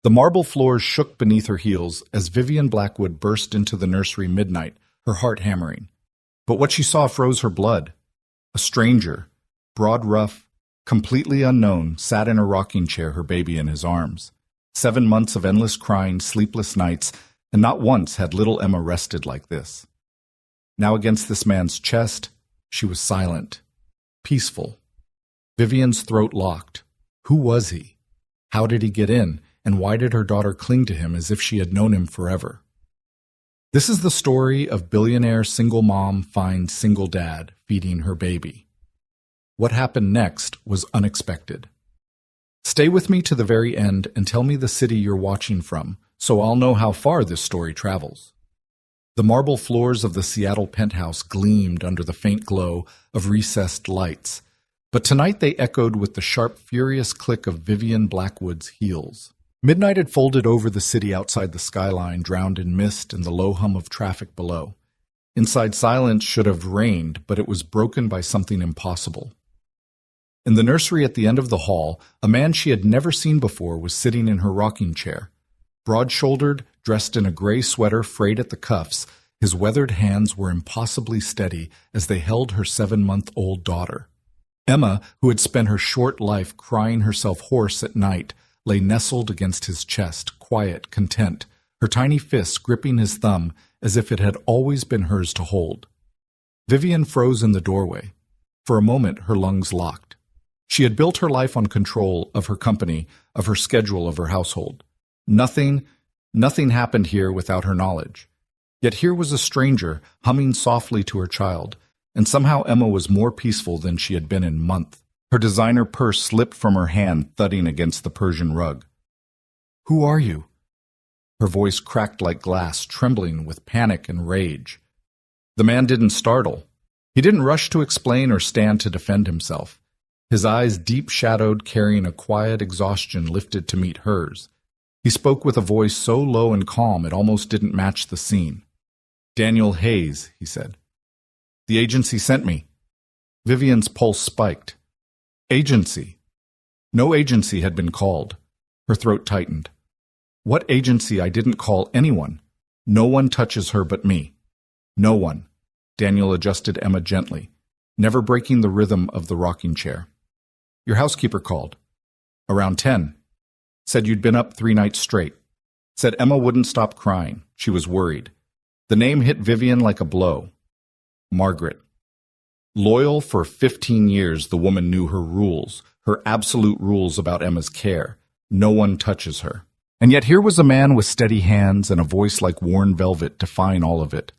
The marble floors shook beneath her heels as Vivian Blackwood burst into the nursery midnight, her heart hammering. But what she saw froze her blood. A stranger, broad ruff, completely unknown, sat in a rocking chair, her baby in his arms. 7 months of endless crying, sleepless nights, and not once had little Emma rested like this. Now against this man's chest, she was silent, peaceful. Vivian's throat locked. Who was he? How did he get in? And why did her daughter cling to him as if she had known him forever? This is the story of billionaire single mom finds single dad feeding her baby. What happened next was unexpected. Stay with me to the very end and tell me the city you're watching from, so I'll know how far this story travels. The marble floors of the Seattle penthouse gleamed under the faint glow of recessed lights, but tonight they echoed with the sharp, furious click of Vivian Blackwood's heels. Midnight had folded over the city outside the skyline, drowned in mist and the low hum of traffic below. Inside, silence should have reigned, but it was broken by something impossible. In the nursery at the end of the hall, a man she had never seen before was sitting in her rocking chair. Broad-shouldered, dressed in a gray sweater frayed at the cuffs, his weathered hands were impossibly steady as they held her 7-month-old daughter. Emma, who had spent her short life crying herself hoarse at night, lay nestled against his chest, quiet, content, her tiny fists gripping his thumb as if it had always been hers to hold. Vivian froze in the doorway. For a moment, her lungs locked. She had built her life on control of her company, of her schedule, of her household. Nothing happened here without her knowledge. Yet here was a stranger humming softly to her child, and somehow Emma was more peaceful than she had been in months. Her designer purse slipped from her hand, thudding against the Persian rug. "Who are you?" Her voice cracked like glass, trembling with panic and rage. The man didn't startle. He didn't rush to explain or stand to defend himself. His eyes, deep-shadowed, carrying a quiet exhaustion, lifted to meet hers. He spoke with a voice so low and calm it almost didn't match the scene. "Daniel Hayes," he said. "The agency sent me." Vivian's pulse spiked. Agency. No agency had been called. Her throat tightened. What agency? I didn't call anyone. No one touches her but me. No one. Daniel adjusted Emma gently, never breaking the rhythm of the rocking chair. Your housekeeper called. Around 10. Said you'd been up 3 nights straight. Said Emma wouldn't stop crying. She was worried. The name hit Vivian like a blow. Margaret. Loyal for 15 years, the woman knew her rules, her absolute rules about Emma's care. No one touches her. And yet here was a man with steady hands and a voice like worn velvet defying all of it.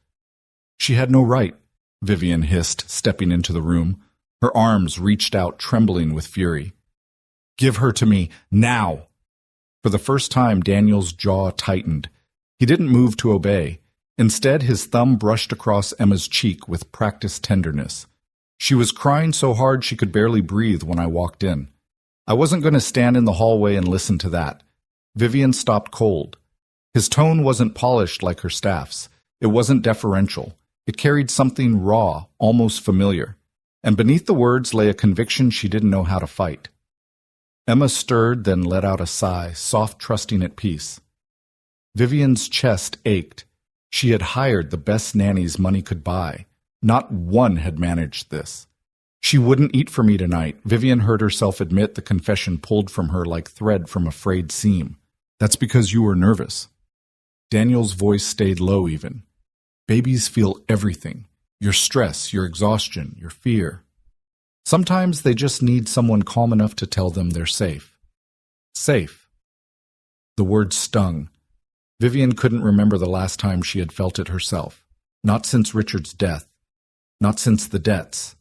She had no right, Vivian hissed, stepping into the room. Her arms reached out, trembling with fury. Give her to me, now! For the first time, Daniel's jaw tightened. He didn't move to obey. Instead, his thumb brushed across Emma's cheek with practiced tenderness. She was crying so hard she could barely breathe when I walked in. I wasn't going to stand in the hallway and listen to that. Vivian stopped cold. His tone wasn't polished like her staff's. It wasn't deferential. It carried something raw, almost familiar. And beneath the words lay a conviction she didn't know how to fight. Emma stirred, then let out a sigh, soft, trusting, at peace. Vivian's chest ached. She had hired the best nannies money could buy. Not one had managed this. She wouldn't eat for me tonight. Vivian heard herself admit, the confession pulled from her like thread from a frayed seam. That's because you were nervous. Daniel's voice stayed low even. Babies feel everything. Your stress, your exhaustion, your fear. Sometimes they just need someone calm enough to tell them they're safe. Safe. The word stung. Vivian couldn't remember the last time she had felt it herself. Not since Richard's death. Not since the debts.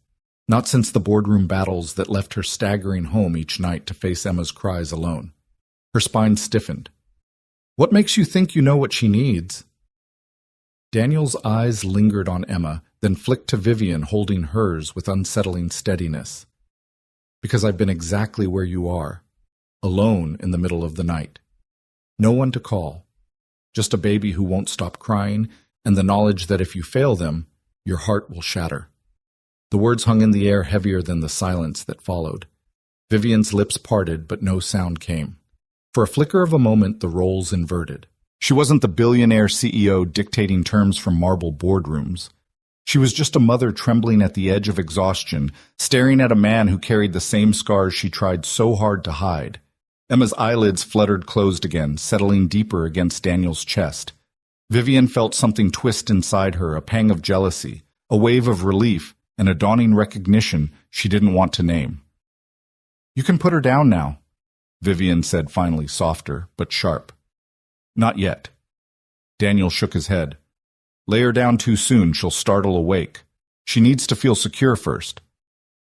Not since the boardroom battles that left her staggering home each night to face Emma's cries alone. Her spine stiffened. What makes you think you know what she needs? Daniel's eyes lingered on Emma, then flicked to Vivian, holding hers with unsettling steadiness. Because I've been exactly where you are, alone in the middle of the night. No one to call. Just a baby who won't stop crying, and the knowledge that if you fail them, your heart will shatter. The words hung in the air heavier than the silence that followed. Vivian's lips parted, but no sound came. For a flicker of a moment, the roles inverted. She wasn't the billionaire CEO dictating terms from marble boardrooms. She was just a mother trembling at the edge of exhaustion, staring at a man who carried the same scars she tried so hard to hide. Emma's eyelids fluttered closed again, settling deeper against Daniel's chest. Vivian felt something twist inside her, a pang of jealousy, a wave of relief, and a dawning recognition she didn't want to name. "You can put her down now," Vivian said finally, softer but sharp. "Not yet." Daniel shook his head. "Lay her down too soon, she'll startle awake. She needs to feel secure first."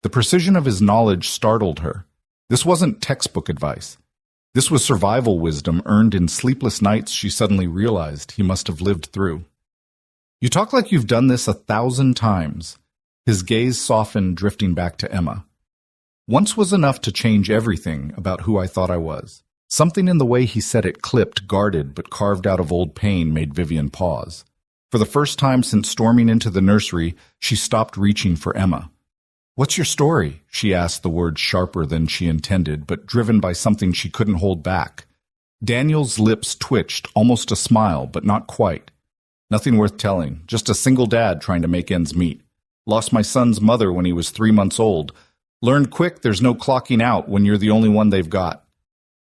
The precision of his knowledge startled her. This wasn't textbook advice. This was survival wisdom earned in sleepless nights she suddenly realized he must have lived through. "You talk like you've done this 1,000 times. His gaze softened, drifting back to Emma. "Once was enough to change everything about who I thought I was." Something in the way he said it clipped, guarded, but carved out of old pain made Vivian pause. For the first time since storming into the nursery, she stopped reaching for Emma. "What's your story?" she asked, the words sharper than she intended, but driven by something she couldn't hold back. Daniel's lips twitched, almost a smile, but not quite. "Nothing worth telling, just a single dad trying to make ends meet. Lost my son's mother when he was 3 months old. Learned quick there's no clocking out when you're the only one they've got."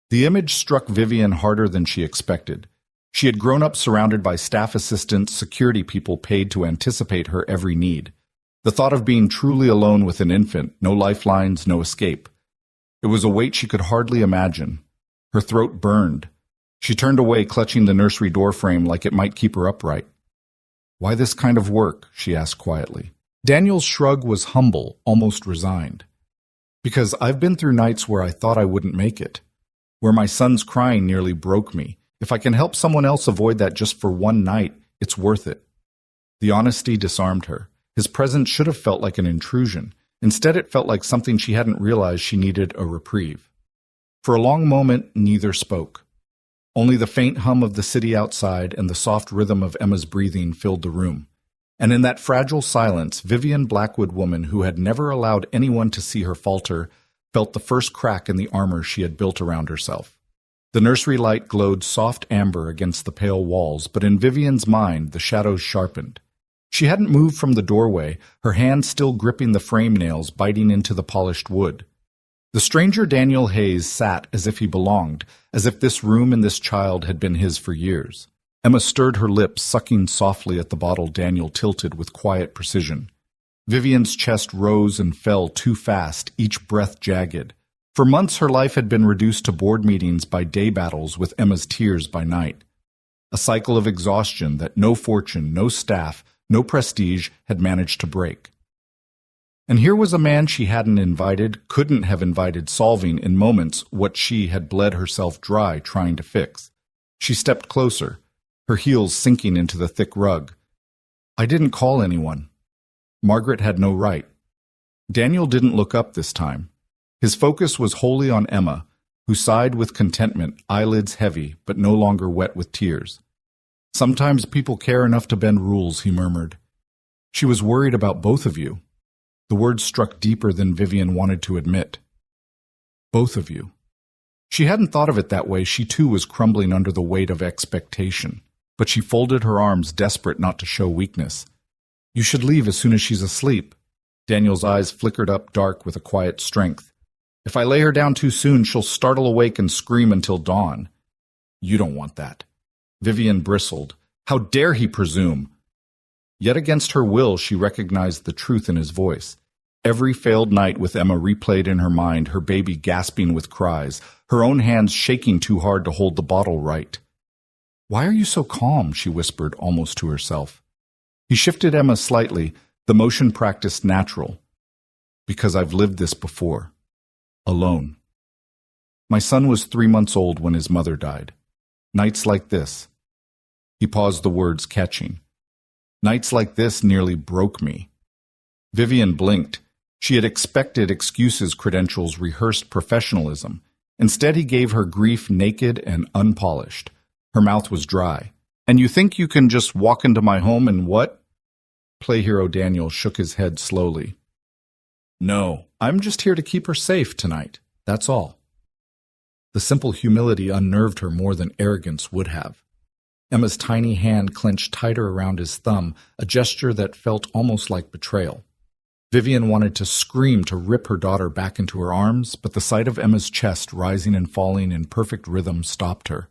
The image struck Vivian harder than she expected. She had grown up surrounded by staff assistants, security people paid to anticipate her every need. The thought of being truly alone with an infant, no lifelines, no escape. It was a weight she could hardly imagine. Her throat burned. She turned away, clutching the nursery door frame like it might keep her upright. "Why this kind of work?" she asked quietly. Daniel's shrug was humble, almost resigned. "Because I've been through nights where I thought I wouldn't make it, where my son's crying nearly broke me. If I can help someone else avoid that just for one night, it's worth it." The honesty disarmed her. His presence should have felt like an intrusion. Instead, it felt like something she hadn't realized she needed a reprieve. For a long moment, neither spoke. Only the faint hum of the city outside and the soft rhythm of Emma's breathing filled the room. And in that fragile silence, Vivian Blackwood woman, who had never allowed anyone to see her falter, felt the first crack in the armor she had built around herself. The nursery light glowed soft amber against the pale walls, but in Vivian's mind the shadows sharpened. She hadn't moved from the doorway, her hand still gripping the frame nails biting into the polished wood. The stranger Daniel Hayes sat as if he belonged, as if this room and this child had been his for years. Emma stirred her lips, sucking softly at the bottle Daniel tilted with quiet precision. Vivian's chest rose and fell too fast, each breath jagged. For months her life had been reduced to board meetings by day battles with Emma's tears by night. A cycle of exhaustion that no fortune, no staff, no prestige had managed to break. And here was a man she hadn't invited, couldn't have invited, solving in moments what she had bled herself dry trying to fix. She stepped closer, her heels sinking into the thick rug. "I didn't call anyone." Margaret had no right. Daniel didn't look up this time. His focus was wholly on Emma, who sighed with contentment, eyelids heavy, but no longer wet with tears. "Sometimes people care enough to bend rules," he murmured. "She was worried about both of you." The words struck deeper than Vivian wanted to admit. Both of you. She hadn't thought of it that way. She too was crumbling under the weight of expectation. But she folded her arms, desperate not to show weakness. "You should leave as soon as she's asleep." Daniel's eyes flickered up dark with a quiet strength. "If I lay her down too soon, she'll startle awake and scream until dawn." "You don't want that." Vivian bristled. How dare he presume? Yet against her will, she recognized the truth in his voice. Every failed night with Emma replayed in her mind, her baby gasping with cries, her own hands shaking too hard to hold the bottle right. "Why are you so calm?" she whispered, almost to herself. He shifted Emma slightly, the motion practiced natural. "Because I've lived this before. Alone. My son was 3 months old when his mother died. Nights like this." He paused, the words catching. "Nights like this nearly broke me." Vivian blinked. She had expected excuses, credentials, rehearsed professionalism. Instead, he gave her grief naked and unpolished. Her mouth was dry. "And you think you can just walk into my home and what?" Play hero Daniel shook his head slowly. "No, I'm just here to keep her safe tonight. That's all." The simple humility unnerved her more than arrogance would have. Emma's tiny hand clenched tighter around his thumb, a gesture that felt almost like betrayal. Vivian wanted to scream to rip her daughter back into her arms, but the sight of Emma's chest rising and falling in perfect rhythm stopped her.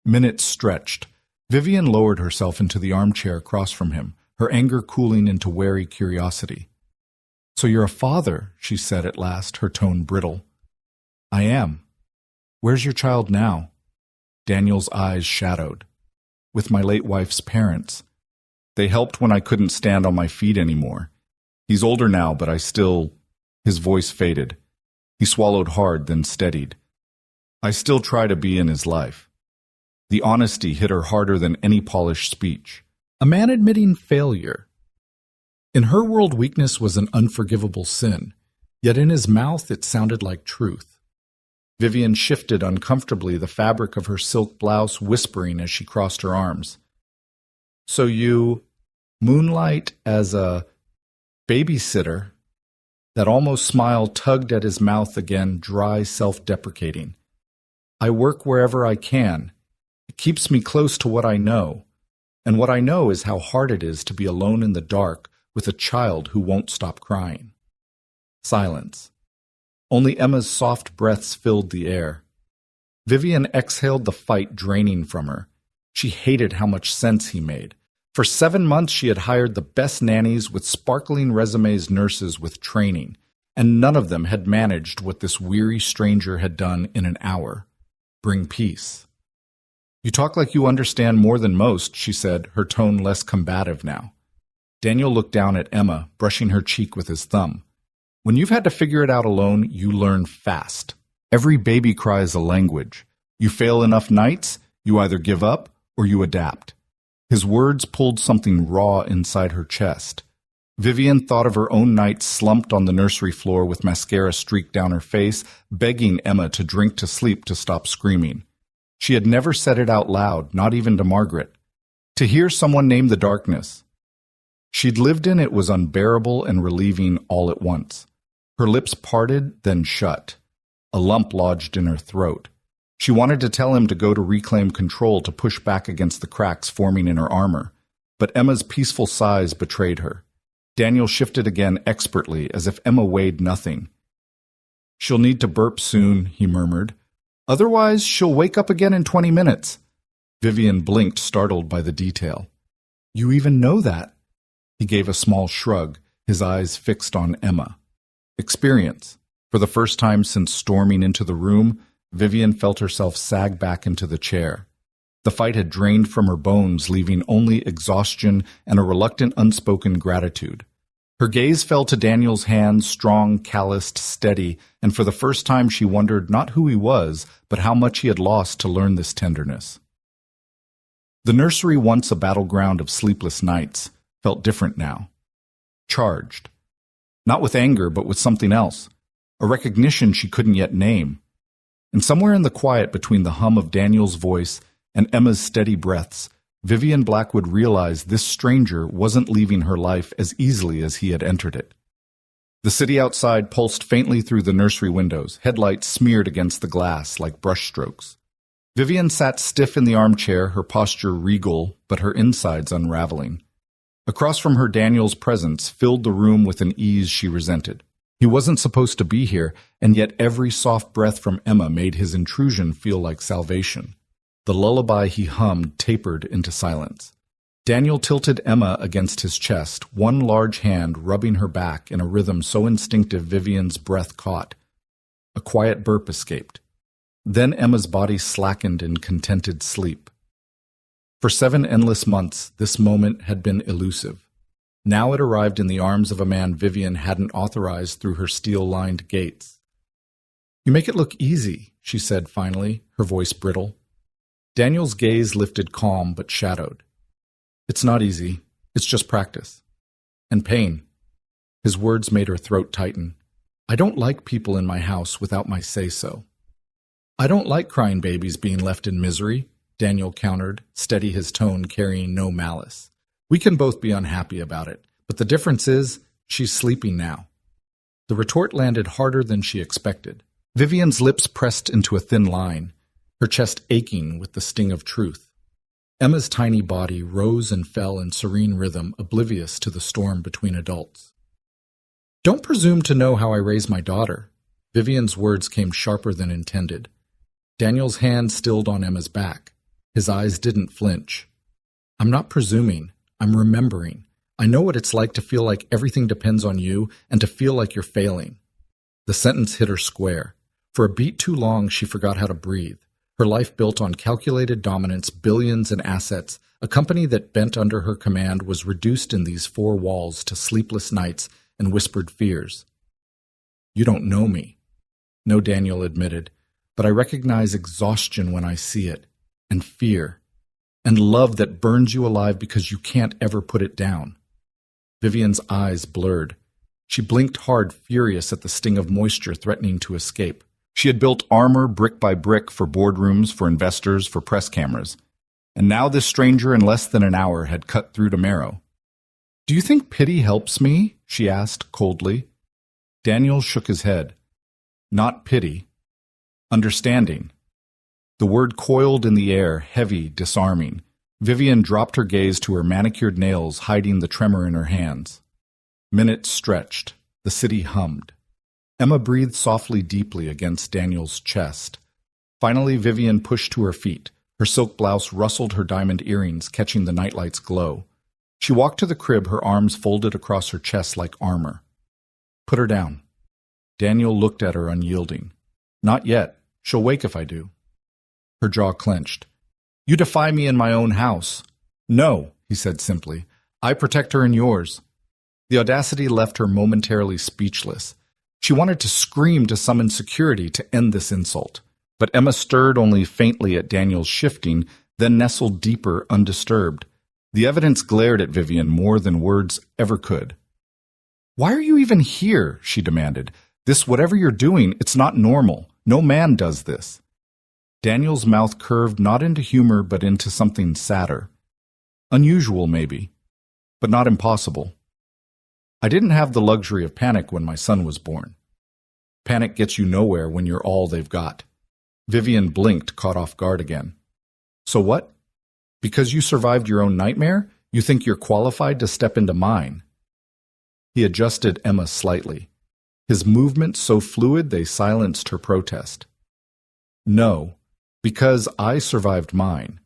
Minutes stretched. Vivian lowered herself into the armchair across from him, her anger cooling into wary curiosity. "So you're a father," she said at last, her tone brittle. "I am. Where's your child now?" Daniel's eyes shadowed. "With my late wife's parents. They helped when I couldn't stand on my feet anymore. He's older now, but I still—" His voice faded. He swallowed hard, then steadied. "I still try to be in his life." The honesty hit her harder than any polished speech. A man admitting failure. In her world, weakness was an unforgivable sin, yet in his mouth it sounded like truth. Vivian shifted uncomfortably the fabric of her silk blouse, whispering as she crossed her arms. "So you moonlight as a babysitter?" That almost smile tugged at his mouth again, dry, self-deprecating. "I work wherever I can. It keeps me close to what I know. And what I know is how hard it is to be alone in the dark with a child who won't stop crying." Silence. Only Emma's soft breaths filled the air. Vivian exhaled the fight draining from her. She hated how much sense he made. For 7 months she had hired the best nannies with sparkling resumes, nurses with training, and none of them had managed what this weary stranger had done in an hour. Bring peace. "You talk like you understand more than most," she said, her tone less combative now. Daniel looked down at Emma, brushing her cheek with his thumb. "When you've had to figure it out alone, you learn fast. Every baby cry is a language. You fail enough nights, you either give up or you adapt." His words pulled something raw inside her chest. Vivian thought of her own nights slumped on the nursery floor with mascara streaked down her face, begging Emma to drink to sleep to stop screaming. She had never said it out loud, not even to Margaret. To hear someone name the darkness she'd lived in, it was unbearable and relieving all at once. Her lips parted, then shut. A lump lodged in her throat. She wanted to tell him to go to reclaim control, to push back against the cracks forming in her armor, but Emma's peaceful sighs betrayed her. Daniel shifted again expertly, as if Emma weighed nothing. "She'll need to burp soon," he murmured. "Otherwise, she'll wake up again in 20 minutes. Vivian blinked, startled by the detail. "You even know that?" He gave a small shrug, his eyes fixed on Emma. Experience. For the first time since storming into the room, Vivian felt herself sag back into the chair. The fight had drained from her bones, leaving only exhaustion and a reluctant, unspoken gratitude. Her gaze fell to Daniel's hand, strong, calloused, steady, and for the first time she wondered not who he was, but how much he had lost to learn this tenderness. The nursery, once a battleground of sleepless nights, felt different now. Charged. Not with anger, but with something else. A recognition she couldn't yet name. And somewhere in the quiet between the hum of Daniel's voice and Emma's steady breaths, Vivian Blackwood realized this stranger wasn't leaving her life as easily as he had entered it. The city outside pulsed faintly through the nursery windows, headlights smeared against the glass like brushstrokes. Vivian sat stiff in the armchair, her posture regal, but her insides unraveling. Across from her, Daniel's presence filled the room with an ease she resented. He wasn't supposed to be here, and yet every soft breath from Emma made his intrusion feel like salvation. The lullaby he hummed tapered into silence. Daniel tilted Emma against his chest, one large hand rubbing her back in a rhythm so instinctive Vivian's breath caught. A quiet burp escaped. Then Emma's body slackened in contented sleep. For 7 endless months, this moment had been elusive. Now it arrived in the arms of a man Vivian hadn't authorized through her steel-lined gates. "You make it look easy," she said finally, her voice brittle. Daniel's gaze lifted calm but shadowed. "It's not easy. It's just practice. And pain." His words made her throat tighten. "I don't like people in my house without my say-so." "I don't like crying babies being left in misery," Daniel countered, steady his tone carrying no malice. "We can both be unhappy about it, but the difference is she's sleeping now." The retort landed harder than she expected. Vivian's lips pressed into a thin line, her chest aching with the sting of truth. Emma's tiny body rose and fell in serene rhythm, oblivious to the storm between adults. "Don't presume to know how I raise my daughter." Vivian's words came sharper than intended. Daniel's hand stilled on Emma's back. His eyes didn't flinch. "I'm not presuming. I'm remembering. I know what it's like to feel like everything depends on you and to feel like you're failing." The sentence hit her square. For a beat too long, she forgot how to breathe. Her life built on calculated dominance, billions and assets, a company that bent under her command was reduced in these four walls to sleepless nights and whispered fears. "You don't know me." "No," Daniel admitted, "but I recognize exhaustion when I see it, and fear, and love that burns you alive because you can't ever put it down." Vivian's eyes blurred. She blinked hard, furious at the sting of moisture threatening to escape. She had built armor brick by brick for boardrooms, for investors, for press cameras. And now this stranger in less than an hour had cut through to marrow. "Do you think pity helps me?" she asked coldly. Daniel shook his head. "Not pity. Understanding." The word coiled in the air, heavy, disarming. Vivian dropped her gaze to her manicured nails, hiding the tremor in her hands. Minutes stretched. The city hummed. Emma breathed softly, deeply against Daniel's chest. Finally, Vivian pushed to her feet. Her silk blouse rustled her diamond earrings, catching the nightlight's glow. She walked to the crib, her arms folded across her chest like armor. "Put her down." Daniel looked at her, unyielding. "Not yet. She'll wake if I do." Her jaw clenched. "You defy me in my own house." "No," he said simply. "I protect her in yours." The audacity left her momentarily speechless. She wanted to scream to summon security to end this insult. But Emma stirred only faintly at Daniel's shifting, then nestled deeper, undisturbed. The evidence glared at Vivian more than words ever could. "Why are you even here?" she demanded. "This, whatever you're doing, it's not normal. No man does this." Daniel's mouth curved not into humor but into something sadder. Unusual, maybe, but not impossible. "I didn't have the luxury of panic when my son was born." Panic gets you nowhere when you're all they've got. Vivian blinked, caught off guard again. "So what? Because you survived your own nightmare, you think you're qualified to step into mine?" He adjusted Emma slightly. His movements so fluid they silenced her protest. "No, because I survived mine.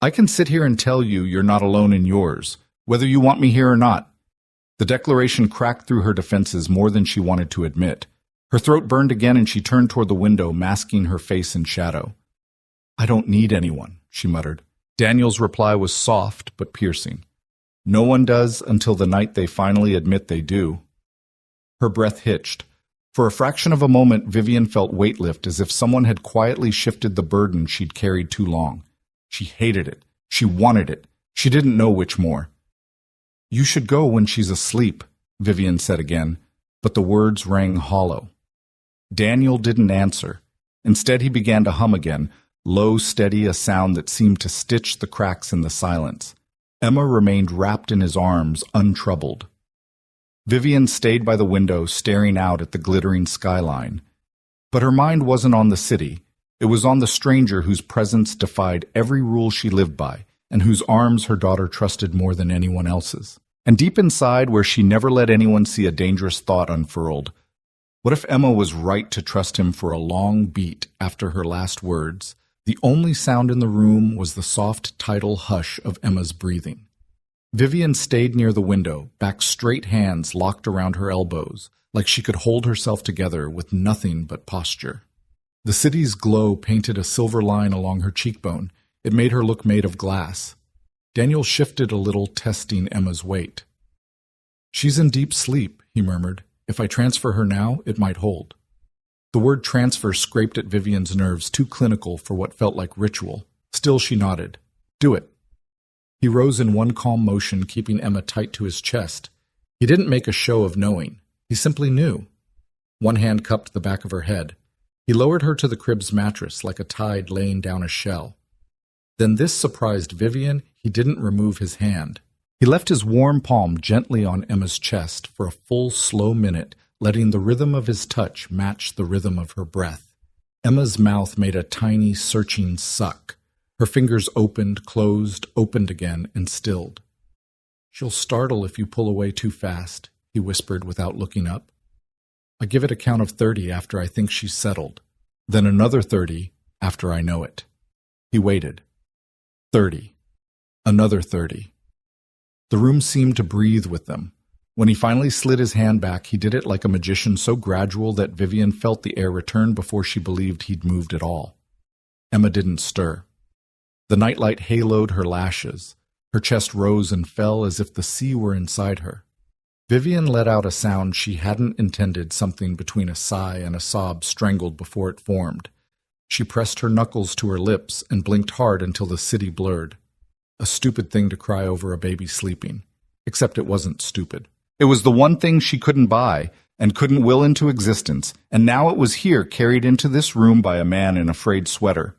I can sit here and tell you you're not alone in yours, whether you want me here or not." The declaration cracked through her defenses more than she wanted to admit. Her throat burned again and she turned toward the window, masking her face in shadow. "I don't need anyone," she muttered. Daniel's reply was soft but piercing. "No one does until the night they finally admit they do." Her breath hitched. For a fraction of a moment, Vivian felt weight lift, as if someone had quietly shifted the burden she'd carried too long. She hated it. She wanted it. She didn't know which more. "You should go when she's asleep," Vivian said again, but the words rang hollow. Daniel didn't answer. Instead, he began to hum again, low, steady, a sound that seemed to stitch the cracks in the silence. Emma remained wrapped in his arms, untroubled. Vivian stayed by the window, staring out at the glittering skyline. But her mind wasn't on the city. It was on the stranger whose presence defied every rule she lived by, and whose arms her daughter trusted more than anyone else's. And deep inside, where she never let anyone see a dangerous thought unfurled, what if Emma was right to trust him for a long beat after her last words? The only sound in the room was the soft tidal hush of Emma's breathing. Vivian stayed near the window, back straight, hands locked around her elbows, like she could hold herself together with nothing but posture. The city's glow painted a silver line along her cheekbone. It made her look made of glass. Daniel shifted a little, testing Emma's weight. "She's in deep sleep," he murmured. "If I transfer her now, it might hold." The word transfer scraped at Vivian's nerves, too clinical for what felt like ritual. Still she nodded. "Do it." He rose in one calm motion, keeping Emma tight to his chest. He didn't make a show of knowing. He simply knew. One hand cupped the back of her head. He lowered her to the crib's mattress like a tide laying down a shell. Then this surprised Vivian. He didn't remove his hand. He left his warm palm gently on Emma's chest for a full, slow minute, letting the rhythm of his touch match the rhythm of her breath. Emma's mouth made a tiny, searching suck. Her fingers opened, closed, opened again, and stilled. "She'll startle if you pull away too fast," he whispered without looking up. "I give it a count of 30 after I think she's settled, then another 30 after I know it." He waited. 30. Another 30. The room seemed to breathe with them. When he finally slid his hand back, he did it like a magician, so gradual that Vivian felt the air return before she believed he'd moved at all. Emma didn't stir. The nightlight haloed her lashes. Her chest rose and fell as if the sea were inside her. Vivian let out a sound she hadn't intended, something between a sigh and a sob strangled before it formed. She pressed her knuckles to her lips and blinked hard until the city blurred. A stupid thing to cry over a baby sleeping. Except it wasn't stupid. It was the one thing she couldn't buy and couldn't will into existence, and now it was here, carried into this room by a man in a frayed sweater.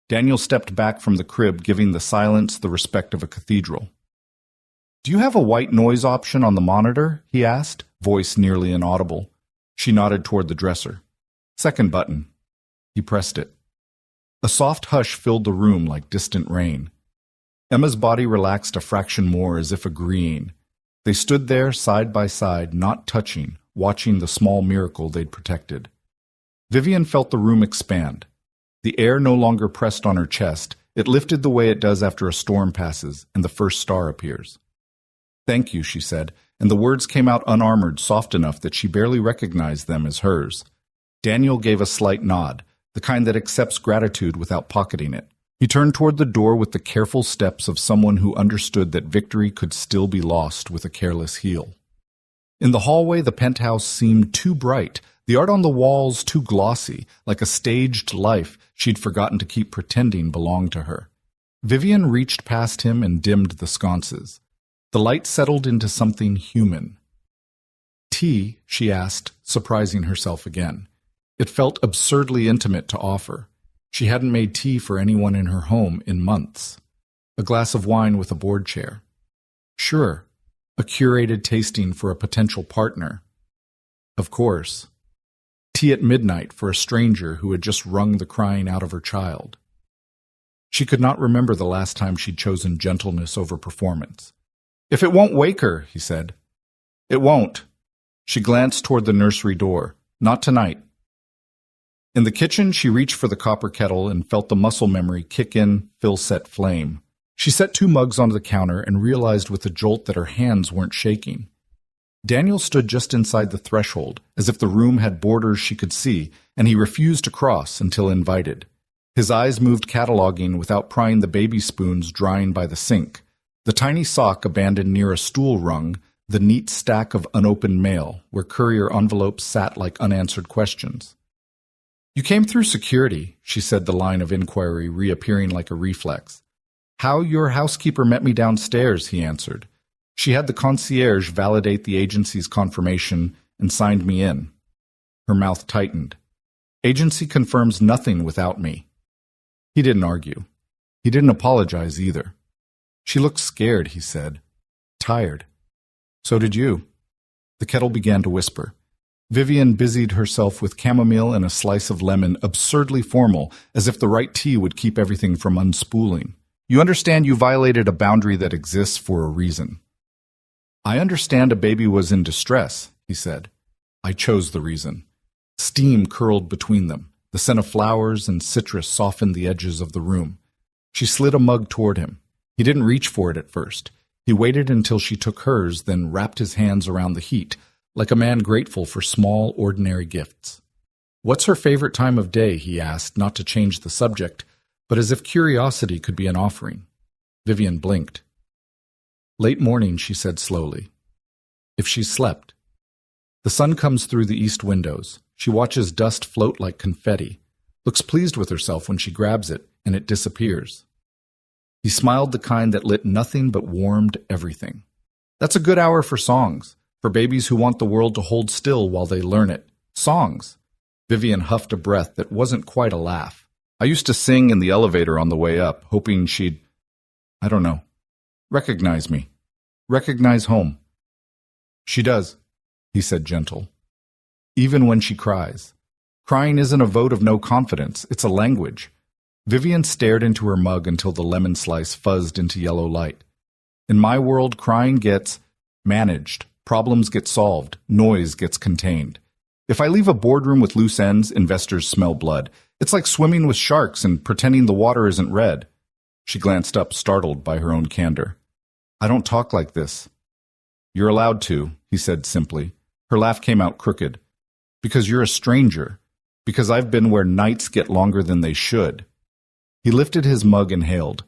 Daniel stepped back from the crib, giving the silence the respect of a cathedral. "Do you have a white noise option on the monitor?" he asked, voice nearly inaudible. She nodded toward the dresser. "Second button." He pressed it. A soft hush filled the room like distant rain. Emma's body relaxed a fraction more, as if agreeing. They stood there side by side, not touching, watching the small miracle they'd protected. Vivian felt the room expand. The air no longer pressed on her chest. It lifted the way it does after a storm passes and the first star appears. "Thank you," she said, and the words came out unarmored, soft enough that she barely recognized them as hers. Daniel gave a slight nod, the kind that accepts gratitude without pocketing it. He turned toward the door with the careful steps of someone who understood that victory could still be lost with a careless heel. In the hallway, the penthouse seemed too bright, the art on the walls too glossy, like a staged life she'd forgotten to keep pretending belonged to her. Vivian reached past him and dimmed the sconces. The light settled into something human. "Tea?" she asked, surprising herself again. It felt absurdly intimate to offer. She hadn't made tea for anyone in her home in months. A glass of wine with a board chair. Sure, a curated tasting for a potential partner. Of course. Tea at midnight for a stranger who had just wrung the crying out of her child. She could not remember the last time she'd chosen gentleness over performance. "If it won't wake her," he said. "It won't." She glanced toward the nursery door. "Not tonight." In the kitchen, she reached for the copper kettle and felt the muscle memory kick in, fill set flame. She set 2 mugs onto the counter and realized with a jolt that her hands weren't shaking. Daniel stood just inside the threshold, as if the room had borders she could see, and he refused to cross until invited. His eyes moved cataloging without prying the baby spoons drying by the sink, the tiny sock abandoned near a stool rung, the neat stack of unopened mail, where courier envelopes sat like unanswered questions. "You came through security," she said, the line of inquiry reappearing like a reflex. "How your housekeeper met me downstairs," he answered. "She had the concierge validate the agency's confirmation and signed me in." Her mouth tightened. "Agency confirms nothing without me." He didn't argue. He didn't apologize either. "She looked scared," he said. "Tired." "So did you." The kettle began to whisper. Vivian busied herself with chamomile and a slice of lemon, absurdly formal, as if the right tea would keep everything from unspooling. "You understand you violated a boundary that exists for a reason." "I understand a baby was in distress," he said. "I chose the reason." Steam curled between them. The scent of flowers and citrus softened the edges of the room. She slid a mug toward him. He didn't reach for it at first. He waited until she took hers, then wrapped his hands around the heat, like a man grateful for small, ordinary gifts. "What's her favorite time of day?" he asked, not to change the subject, but as if curiosity could be an offering. Vivian blinked. "Late morning," she said slowly. "If she's slept." The sun comes through the east windows. She watches dust float like confetti, looks pleased with herself when she grabs it, and it disappears. He smiled, the kind that lit nothing but warmed everything. "That's a good hour for songs. For babies who want the world to hold still while they learn it. Songs." Vivian huffed a breath that wasn't quite a laugh. "I used to sing in the elevator on the way up, hoping she'd, I don't know, recognize me. Recognize home." "She does," he said, gentle. even when she cries. Crying isn't a vote of no confidence, it's a language. Vivian stared into her mug until the lemon slice fuzzed into yellow light. In my world, crying gets managed, problems get solved, noise gets contained. If I leave a boardroom with loose ends, investors smell blood. It's like swimming with sharks and pretending the water isn't red. She glanced up, startled by her own candor. I don't talk like this. You're allowed to, he said simply. Her laugh came out crooked. Because you're a stranger. Because I've been where nights get longer than they should. He lifted his mug and hailed.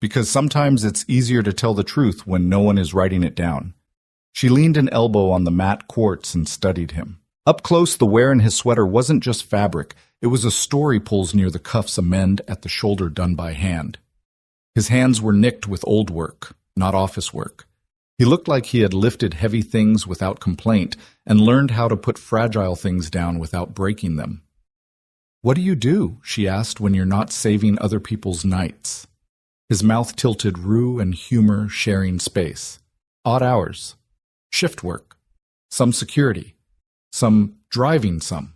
Because sometimes it's easier to tell the truth when no one is writing it down. She leaned an elbow on the matte quartz and studied him. Up close, the wear in his sweater wasn't just fabric. It was a story pulls near the cuffs, a mend at the shoulder done by hand. His hands were nicked with old work, not office work. He looked like he had lifted heavy things without complaint and learned how to put fragile things down without breaking them. What do you do, she asked, when you're not saving other people's nights? His mouth tilted, rue and humor sharing space. Odd hours. Shift work. Some security. Some driving some.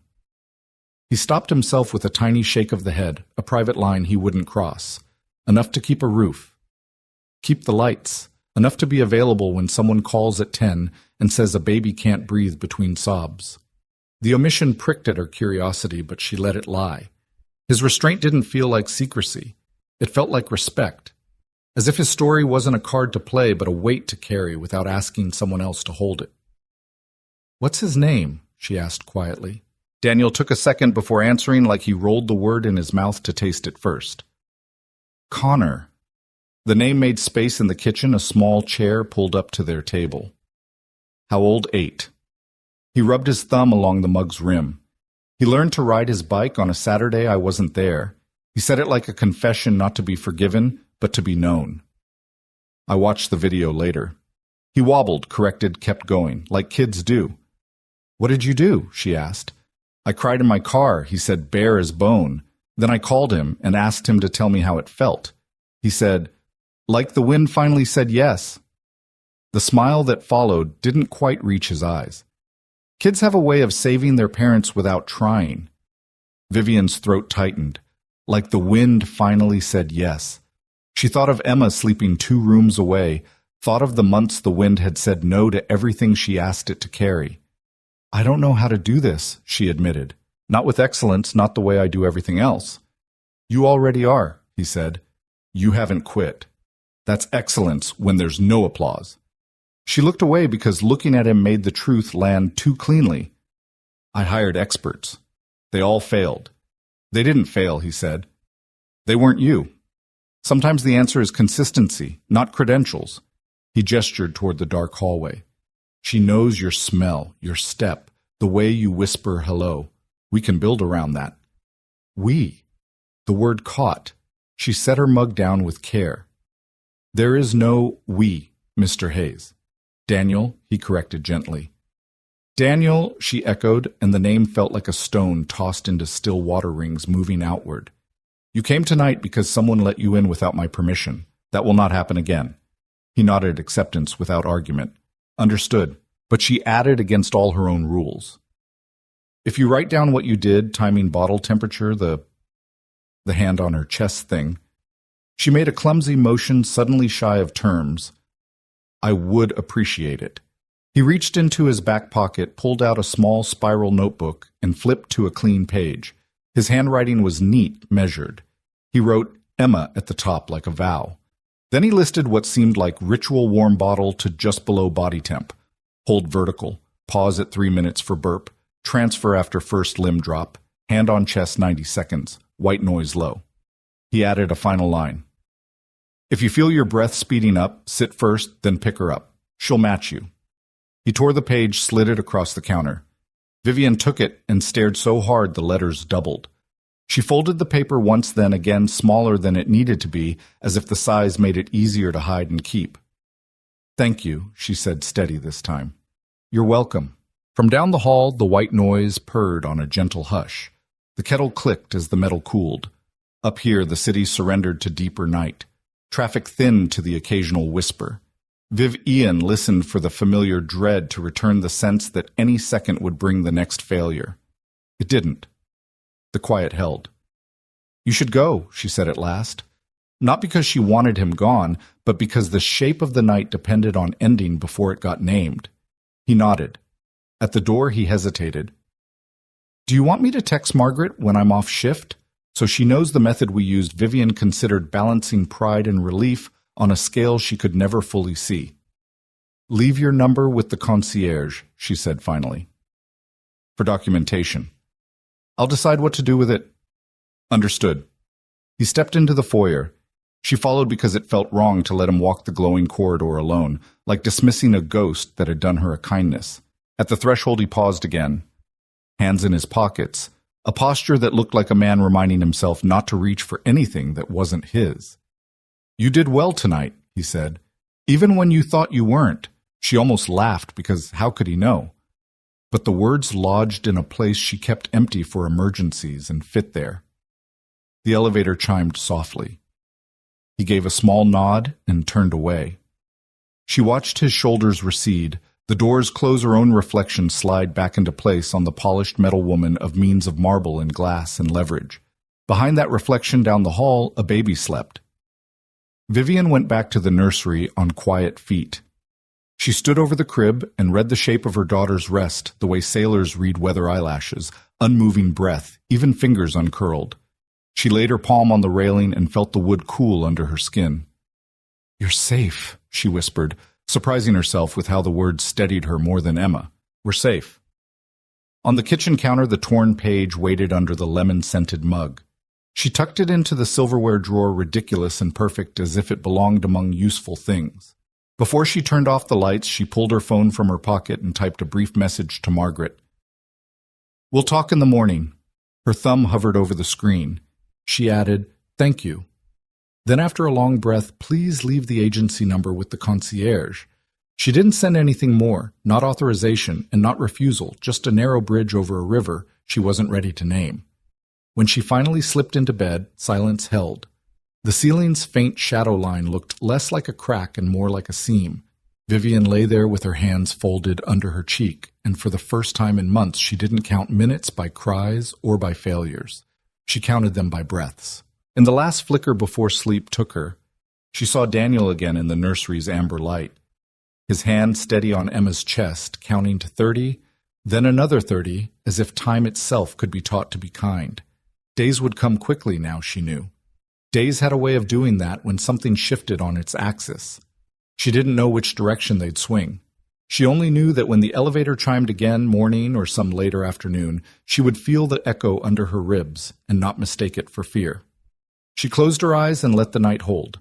He stopped himself with a tiny shake of the head, a private line he wouldn't cross. Enough to keep a roof. Keep the lights. Enough to be available when someone calls at 10 and says a baby can't breathe between sobs. The omission pricked at her curiosity, but she let it lie. His restraint didn't feel like secrecy. It felt like respect. As if his story wasn't a card to play, but a weight to carry without asking someone else to hold it. What's his name? She asked quietly. Daniel took a second before answering, like he rolled the word in his mouth to taste it first. Connor. The name made space in the kitchen, a small chair pulled up to their table. How old? 8. He rubbed his thumb along the mug's rim. He learned to ride his bike on a Saturday I wasn't there. He said it like a confession, not to be forgiven, but to be known. I watched the video later. He wobbled, corrected, kept going, like kids do. What did you do? She asked. I cried in my car, he said, bare as bone. Then I called him and asked him to tell me how it felt. He said, like the wind finally said yes. The smile that followed didn't quite reach his eyes. Kids have a way of saving their parents without trying. Vivian's throat tightened. Like the wind finally said yes. She thought of Emma sleeping 2 rooms away, thought of the months the wind had said no to everything she asked it to carry. I don't know how to do this, she admitted. Not with excellence, not the way I do everything else. You already are, he said. You haven't quit. That's excellence when there's no applause. She looked away because looking at him made the truth land too cleanly. I hired experts. They all failed. They didn't fail, he said. They weren't you. Sometimes the answer is consistency, not credentials. He gestured toward the dark hallway. She knows your smell, your step, the way you whisper hello. We can build around that. We. The word caught. She set her mug down with care. There is no we, Mr. Hayes. Daniel, he corrected gently. Daniel, she echoed, and the name felt like a stone tossed into still water rings moving outward. You came tonight because someone let you in without my permission. That will not happen again. He nodded acceptance without argument. Understood, but she added against all her own rules. If you write down what you did, timing bottle temperature, the hand on her chest thing, she made a clumsy motion suddenly shy of terms. I would appreciate it. He reached into his back pocket, pulled out a small spiral notebook, and flipped to a clean page. His handwriting was neat, measured. He wrote Emma at the top like a vow. Then he listed what seemed like ritual warm bottle to just below body temp. Hold vertical, pause at 3 minutes for burp, transfer after first limb drop, hand on chest 90 seconds, white noise low. He added a final line. If you feel your breath speeding up, sit first, then pick her up. She'll match you. He tore the page, slid it across the counter. Vivian took it and stared so hard the letters doubled. She folded the paper once, then again smaller than it needed to be, as if the size made it easier to hide and keep. Thank you, she said steady this time. You're welcome. From down the hall, the white noise purred on a gentle hush. The kettle clicked as the metal cooled. Up here, the city surrendered to deeper night. Traffic thinned to the occasional whisper. Viv Ian listened for the familiar dread to return, the sense that any second would bring the next failure. It didn't. The quiet held. "You should go," she said at last. Not because she wanted him gone, but because the shape of the night depended on ending before it got named. He nodded. At the door he hesitated. "Do you want me to text Margaret when I'm off shift? So she knows the method we used." Vivian considered balancing pride and relief on a scale she could never fully see. "Leave your number with the concierge," she said finally. "For documentation. I'll decide what to do with it." "Understood." He stepped into the foyer. She followed because it felt wrong to let him walk the glowing corridor alone, like dismissing a ghost that had done her a kindness. At the threshold he paused again, hands in his pockets, a posture that looked like a man reminding himself not to reach for anything that wasn't his. "You did well tonight," he said. "Even when you thought you weren't." She almost laughed, because how could he know? But the words lodged in a place she kept empty for emergencies and fit there. The elevator chimed softly. He gave a small nod and turned away. She watched his shoulders recede, the door's close, her own reflection slide back into place on the polished metal woman of means of marble and glass and leverage. Behind that reflection down the hall, a baby slept. Vivian went back to the nursery on quiet feet. She stood over the crib and read the shape of her daughter's rest the way sailors read weather eyelashes, unmoving breath, even fingers uncurled. She laid her palm on the railing and felt the wood cool under her skin. "You're safe," she whispered, surprising herself with how the words steadied her more than Emma. "We're safe." On the kitchen counter, the torn page waited under the lemon-scented mug. She tucked it into the silverware drawer, ridiculous and perfect, as if it belonged among useful things. Before she turned off the lights, she pulled her phone from her pocket and typed a brief message to Margaret. "We'll talk in the morning." Her thumb hovered over the screen. She added, "Thank you." Then after a long breath, "Please leave the agency number with the concierge." She didn't send anything more, not authorization and not refusal, just a narrow bridge over a river she wasn't ready to name. When she finally slipped into bed, silence held. The ceiling's faint shadow line looked less like a crack and more like a seam. Vivian lay there with her hands folded under her cheek, and for the first time in months she didn't count minutes by cries or by failures. She counted them by breaths. In the last flicker before sleep took her, she saw Daniel again in the nursery's amber light. His hand steady on Emma's chest, counting to 30, then another 30, as if time itself could be taught to be kind. Days would come quickly now, she knew. Days had a way of doing that when something shifted on its axis. She didn't know which direction they'd swing. She only knew that when the elevator chimed again, morning or some later afternoon, she would feel the echo under her ribs and not mistake it for fear. She closed her eyes and let the night hold.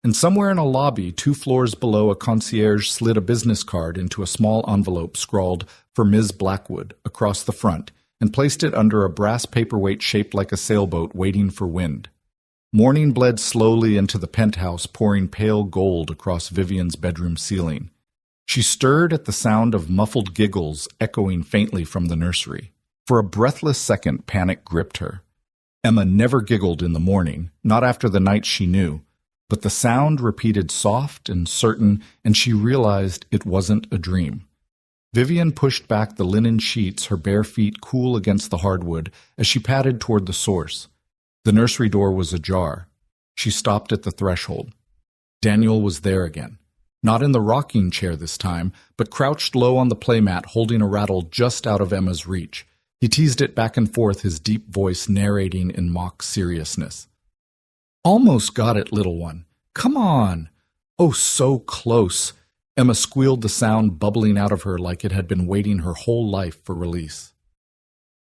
And somewhere in a lobby 2 floors below, a concierge slid a business card into a small envelope scrawled "For Ms. Blackwood" across the front and placed it under a brass paperweight shaped like a sailboat waiting for wind. Morning bled slowly into the penthouse, pouring pale gold across Vivian's bedroom ceiling. She stirred at the sound of muffled giggles echoing faintly from the nursery. For a breathless second, panic gripped her. Emma never giggled in the morning, not after the night she knew, but the sound repeated soft and certain, and she realized it wasn't a dream. Vivian pushed back the linen sheets, her bare feet cool against the hardwood, as she padded toward the source. The nursery door was ajar. She stopped at the threshold. Daniel was there again. Not in the rocking chair this time, but crouched low on the playmat, holding a rattle just out of Emma's reach. He teased it back and forth, his deep voice narrating in mock seriousness. "Almost got it, little one. Come on." "Oh, so close." Emma squealed, the sound bubbling out of her like it had been waiting her whole life for release.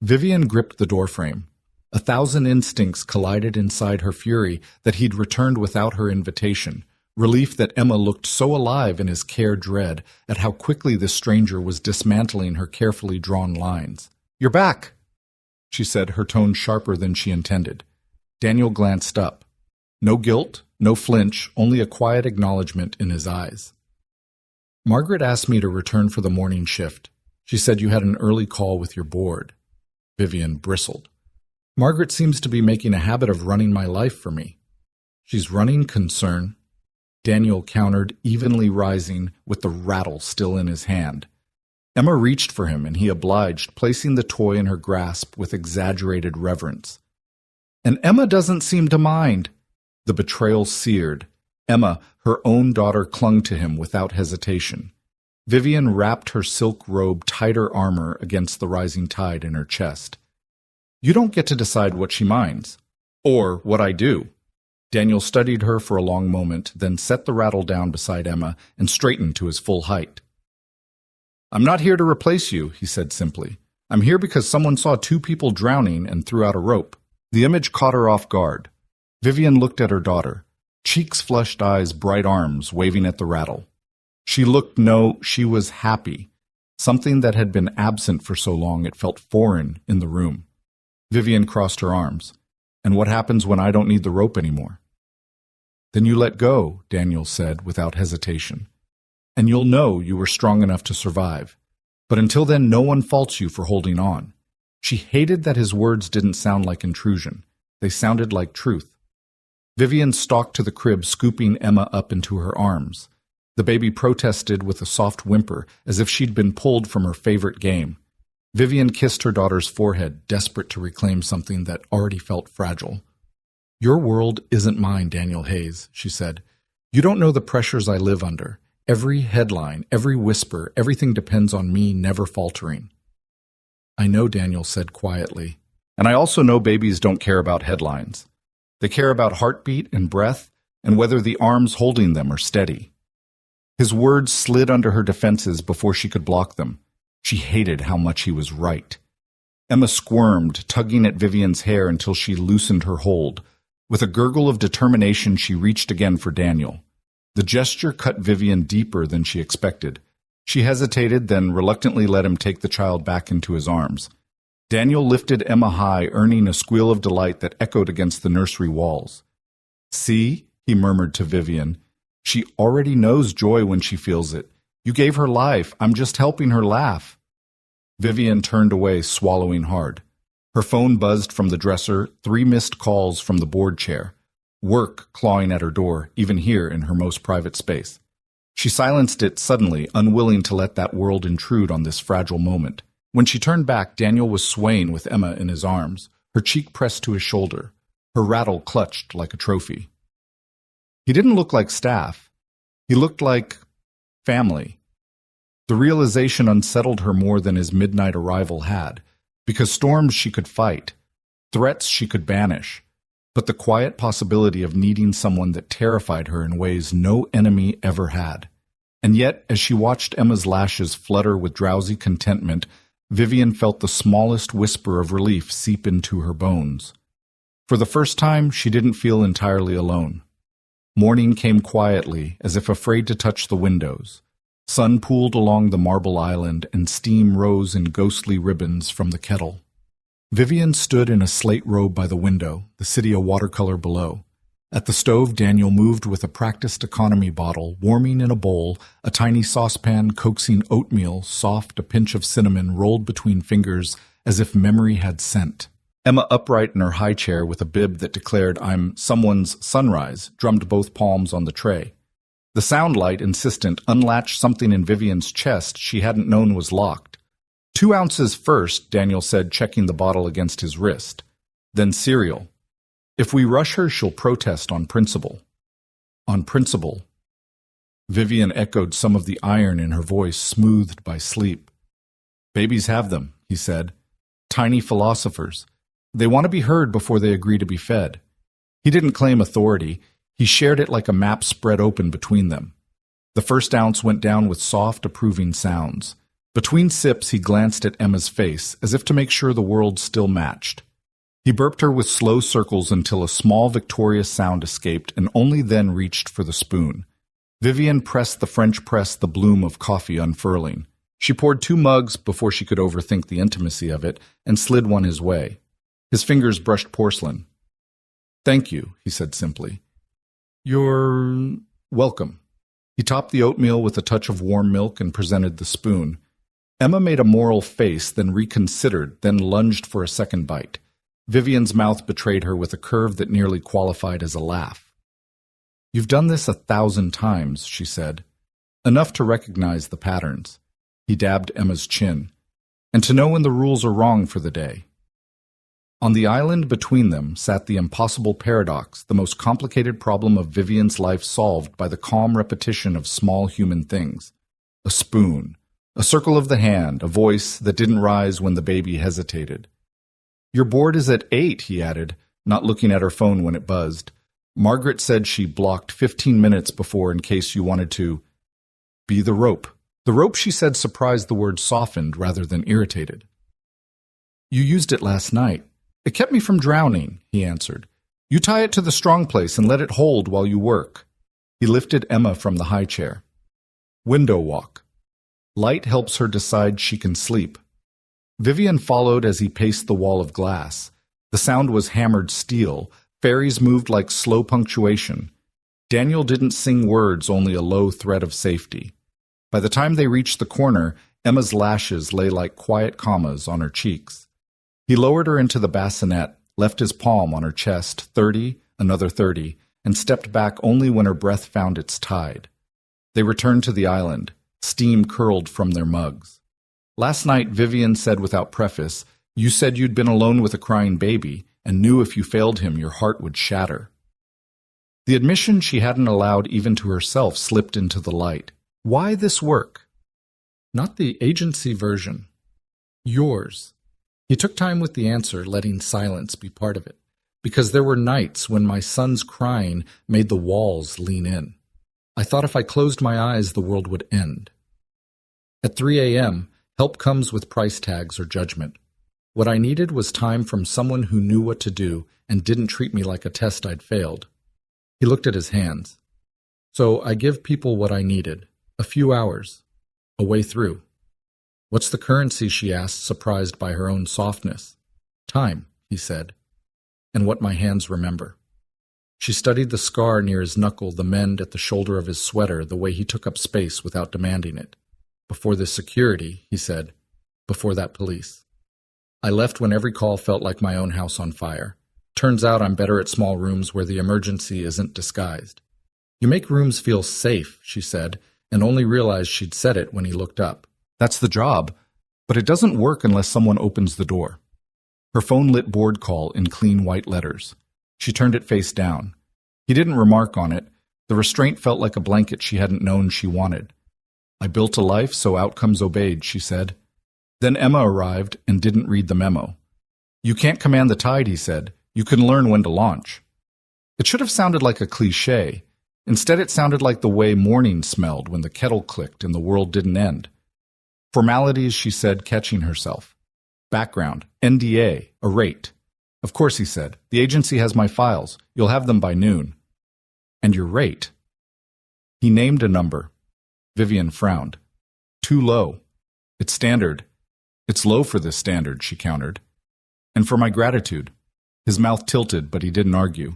Vivian gripped the doorframe. 1,000 instincts collided inside her fury that he'd returned without her invitation. Relief that Emma looked so alive in his care, dread at how quickly this stranger was dismantling her carefully drawn lines. "You're back," she said, her tone sharper than she intended. Daniel glanced up. No guilt, no flinch, only a quiet acknowledgement in his eyes. "Margaret asked me to return for the morning shift. She said you had an early call with your board." Vivian bristled. "Margaret seems to be making a habit of running my life for me." "She's running concern." Daniel countered, evenly rising with the rattle still in his hand. Emma reached for him, and he obliged, placing the toy in her grasp with exaggerated reverence. And Emma doesn't seem to mind. The betrayal seared. Emma, her own daughter, clung to him without hesitation. Vivian wrapped her silk robe tighter armor against the rising tide in her chest. You don't get to decide what she minds. Or what I do. Daniel studied her for a long moment, then set the rattle down beside Emma and straightened to his full height. I'm not here to replace you, he said simply. I'm here because someone saw two people drowning and threw out a rope. The image caught her off guard. Vivian looked at her daughter. Cheeks flushed, eyes, bright arms waving at the rattle. She was happy. Something that had been absent for so long it felt foreign in the room. Vivian crossed her arms. And what happens when I don't need the rope anymore? Then you let go, Daniel said without hesitation. And you'll know you were strong enough to survive. But until then, no one faults you for holding on. She hated that his words didn't sound like intrusion. They sounded like truth. Vivian stalked to the crib, scooping Emma up into her arms. The baby protested with a soft whimper, as if she'd been pulled from her favorite game. Vivian kissed her daughter's forehead, desperate to reclaim something that already felt fragile. Your world isn't mine, Daniel Hayes, she said. You don't know the pressures I live under. Every headline, every whisper, everything depends on me never faltering. I know, Daniel said quietly. And I also know babies don't care about headlines. They care about heartbeat and breath and whether the arms holding them are steady. His words slid under her defenses before she could block them. She hated how much he was right. Emma squirmed, tugging at Vivian's hair until she loosened her hold. With a gurgle of determination, she reached again for Daniel. The gesture cut Vivian deeper than she expected. She hesitated, then reluctantly let him take the child back into his arms. Daniel lifted Emma high, earning a squeal of delight that echoed against the nursery walls. See, he murmured to Vivian. She already knows joy when she feels it. You gave her life. I'm just helping her laugh. Vivian turned away, swallowing hard. Her phone buzzed from the dresser, 3 missed calls from the board chair. Work clawing at her door, even here in her most private space. She silenced it suddenly, unwilling to let that world intrude on this fragile moment. When she turned back, Daniel was swaying with Emma in his arms, her cheek pressed to his shoulder, her rattle clutched like a trophy. He didn't look like staff. He looked like family. The realization unsettled her more than his midnight arrival had, because storms she could fight, threats she could banish, but the quiet possibility of needing someone that terrified her in ways no enemy ever had. And yet, as she watched Emma's lashes flutter with drowsy contentment, Vivian felt the smallest whisper of relief seep into her bones. For the first time, she didn't feel entirely alone. Morning came quietly, as if afraid to touch the windows. Sun pooled along the marble island, and steam rose in ghostly ribbons from the kettle. Vivian stood in a slate robe by the window, the city a watercolor below. At the stove, Daniel moved with a practiced economy bottle, warming in a bowl, a tiny saucepan coaxing oatmeal, soft, a pinch of cinnamon rolled between fingers as if memory had scent. Emma, upright in her high chair with a bib that declared, "I'm someone's sunrise," drummed both palms on the tray. The sound light, insistent, unlatched something in Vivian's chest she hadn't known was locked. 2 ounces first, Daniel said, checking the bottle against his wrist. Then cereal. If we rush her, she'll protest on principle. On principle. Vivian echoed some of the iron in her voice, smoothed by sleep. Babies have them, he said. Tiny philosophers. They want to be heard before they agree to be fed. He didn't claim authority. He shared it like a map spread open between them. The first ounce went down with soft, approving sounds. Between sips, he glanced at Emma's face, as if to make sure the world still matched. He burped her with slow circles until a small, victorious sound escaped, and only then reached for the spoon. Vivian pressed the French press, the bloom of coffee unfurling. She poured 2 mugs before she could overthink the intimacy of it, and slid one his way. His fingers brushed porcelain. "Thank you," he said simply. "You're welcome." He topped the oatmeal with a touch of warm milk and presented the spoon. Emma made a moral face, then reconsidered, then lunged for a second bite. Vivian's mouth betrayed her with a curve that nearly qualified as a laugh. You've done this 1,000 times, she said. Enough to recognize the patterns. He dabbed Emma's chin. And to know when the rules are wrong for the day. On the island between them sat the impossible paradox, the most complicated problem of Vivian's life solved by the calm repetition of small human things. A spoon, a circle of the hand, a voice that didn't rise when the baby hesitated. Your board is at 8, he added, not looking at her phone when it buzzed. Margaret said she blocked 15 minutes before in case you wanted to be the rope. The rope, she said, surprised the word softened rather than irritated. You used it last night. It kept me from drowning, he answered. You tie it to the strong place and let it hold while you work. He lifted Emma from the high chair. Window walk. Light helps her decide she can sleep. Vivian followed as he paced the wall of glass. The sound was hammered steel. Fairies moved like slow punctuation. Daniel didn't sing words, only a low thread of safety. By the time they reached the corner, Emma's lashes lay like quiet commas on her cheeks. He lowered her into the bassinet, left his palm on her chest, 30, another 30, and stepped back only when her breath found its tide. They returned to the island. Steam curled from their mugs. Last night, Vivian said without preface, you said you'd been alone with a crying baby and knew if you failed him your heart would shatter. The admission she hadn't allowed even to herself slipped into the light. Why this work? Not the agency version. Yours. He took time with the answer, letting silence be part of it, because there were nights when my son's crying made the walls lean in. I thought if I closed my eyes, the world would end. At 3 a.m., help comes with price tags or judgment. What I needed was time from someone who knew what to do and didn't treat me like a test I'd failed. He looked at his hands. So I give people what I needed, a few hours, a way through. What's the currency, she asked, surprised by her own softness. Time, he said, and what my hands remember. She studied the scar near his knuckle, the mend at the shoulder of his sweater, the way he took up space without demanding it. Before this security, he said, before that police. I left when every call felt like my own house on fire. Turns out I'm better at small rooms where the emergency isn't disguised. You make rooms feel safe, she said, and only realized she'd said it when he looked up. That's the job, but it doesn't work unless someone opens the door. Her phone lit board call in clean white letters. She turned it face down. He didn't remark on it. The restraint felt like a blanket she hadn't known she wanted. I built a life, so outcomes obeyed, she said. Then Emma arrived and didn't read the memo. You can't command the tide, he said. You can learn when to launch. It should have sounded like a cliché. Instead, it sounded like the way morning smelled when the kettle clicked and the world didn't end. Formalities, she said, catching herself. Background, NDA, a rate. Of course, he said. The agency has my files. You'll have them by noon. And your rate? He named a number. Vivian frowned. Too low. It's standard. It's low for this standard, she countered. And for my gratitude. His mouth tilted, but he didn't argue.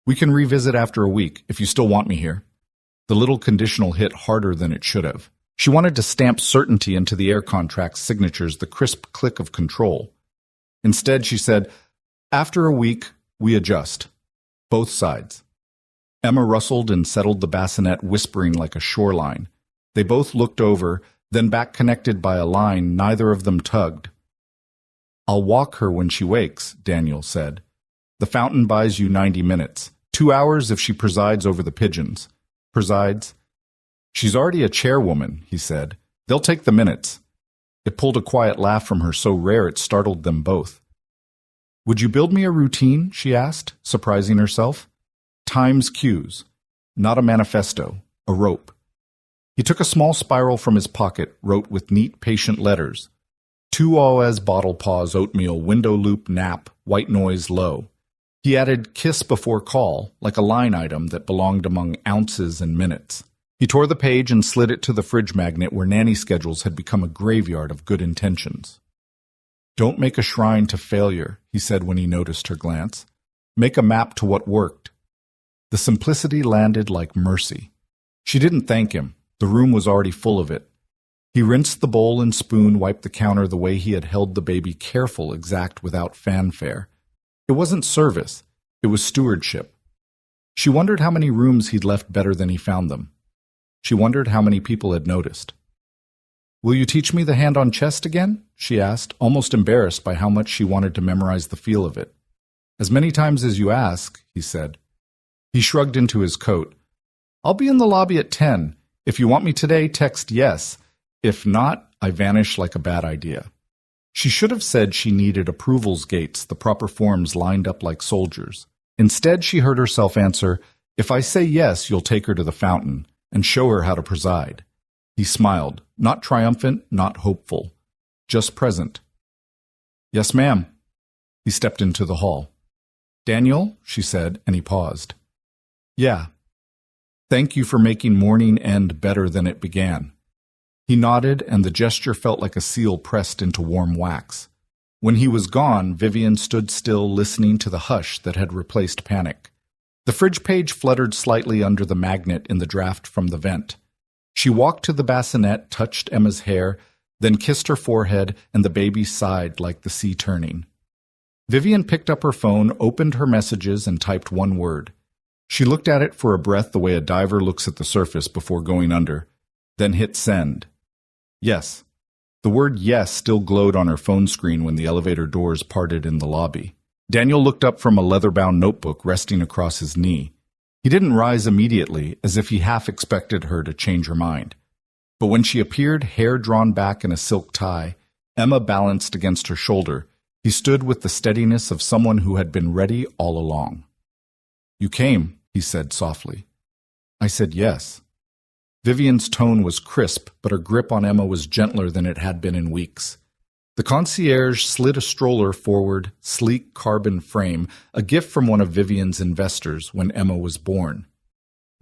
We can revisit after a week, if you still want me here. The little conditional hit harder than it should have. She wanted to stamp certainty into the air contract's signatures, the crisp click of control. Instead, she said, after a week, we adjust. Both sides. Emma rustled and settled the bassinet, whispering like a shoreline. They both looked over, then back connected by a line neither of them tugged. I'll walk her when she wakes, Daniel said. The fountain buys you 90 minutes. 2 hours if she presides over the pigeons. Presides? She's already a chairwoman, he said. They'll take the minutes. It pulled a quiet laugh from her so rare it startled them both. Would you build me a routine? She asked, surprising herself. Time's cues. Not a manifesto, a rope. He took a small spiral from his pocket, wrote with neat, patient letters. 2 OS bottle pause oatmeal, window loop nap, white noise low. He added kiss before call, like a line item that belonged among ounces and minutes. He tore the page and slid it to the fridge magnet where nanny schedules had become a graveyard of good intentions. Don't make a shrine to failure, he said when he noticed her glance. Make a map to what worked. The simplicity landed like mercy. She didn't thank him. The room was already full of it. He rinsed the bowl and spoon, wiped the counter the way he had held the baby, careful, exact, without fanfare. It wasn't service. It was stewardship. She wondered how many rooms he'd left better than he found them. She wondered how many people had noticed. "Will you teach me the hand on chest again?" she asked, almost embarrassed by how much she wanted to memorize the feel of it. "As many times as you ask," he said. He shrugged into his coat. "I'll be in the lobby at 10. If you want me today, text yes. If not, I vanish like a bad idea." She should have said she needed approvals gates, the proper forms lined up like soldiers. Instead, she heard herself answer, "If I say yes, you'll take her to the fountain and show her how to preside." He smiled, not triumphant, not hopeful, just present. "Yes, ma'am." He stepped into the hall. "Daniel," she said, and he paused. "Yeah. Thank you for making morning end better than it began." He nodded, and the gesture felt like a seal pressed into warm wax. When he was gone, Vivian stood still, listening to the hush that had replaced panic. The fridge page fluttered slightly under the magnet in the draft from the vent. She walked to the bassinet, touched Emma's hair, then kissed her forehead, and the baby sighed like the sea turning. Vivian picked up her phone, opened her messages, and typed one word. She looked at it for a breath the way a diver looks at the surface before going under, then hit send. Yes. The word yes still glowed on her phone screen when the elevator doors parted in the lobby. Daniel looked up from a leather-bound notebook resting across his knee. He didn't rise immediately, as if he half expected her to change her mind. But when she appeared, hair drawn back in a silk tie, Emma balanced against her shoulder, he stood with the steadiness of someone who had been ready all along. "You came," he said softly. "I said yes." Vivian's tone was crisp, but her grip on Emma was gentler than it had been in weeks. The concierge slid a stroller forward, sleek carbon frame, a gift from one of Vivian's investors when Emma was born.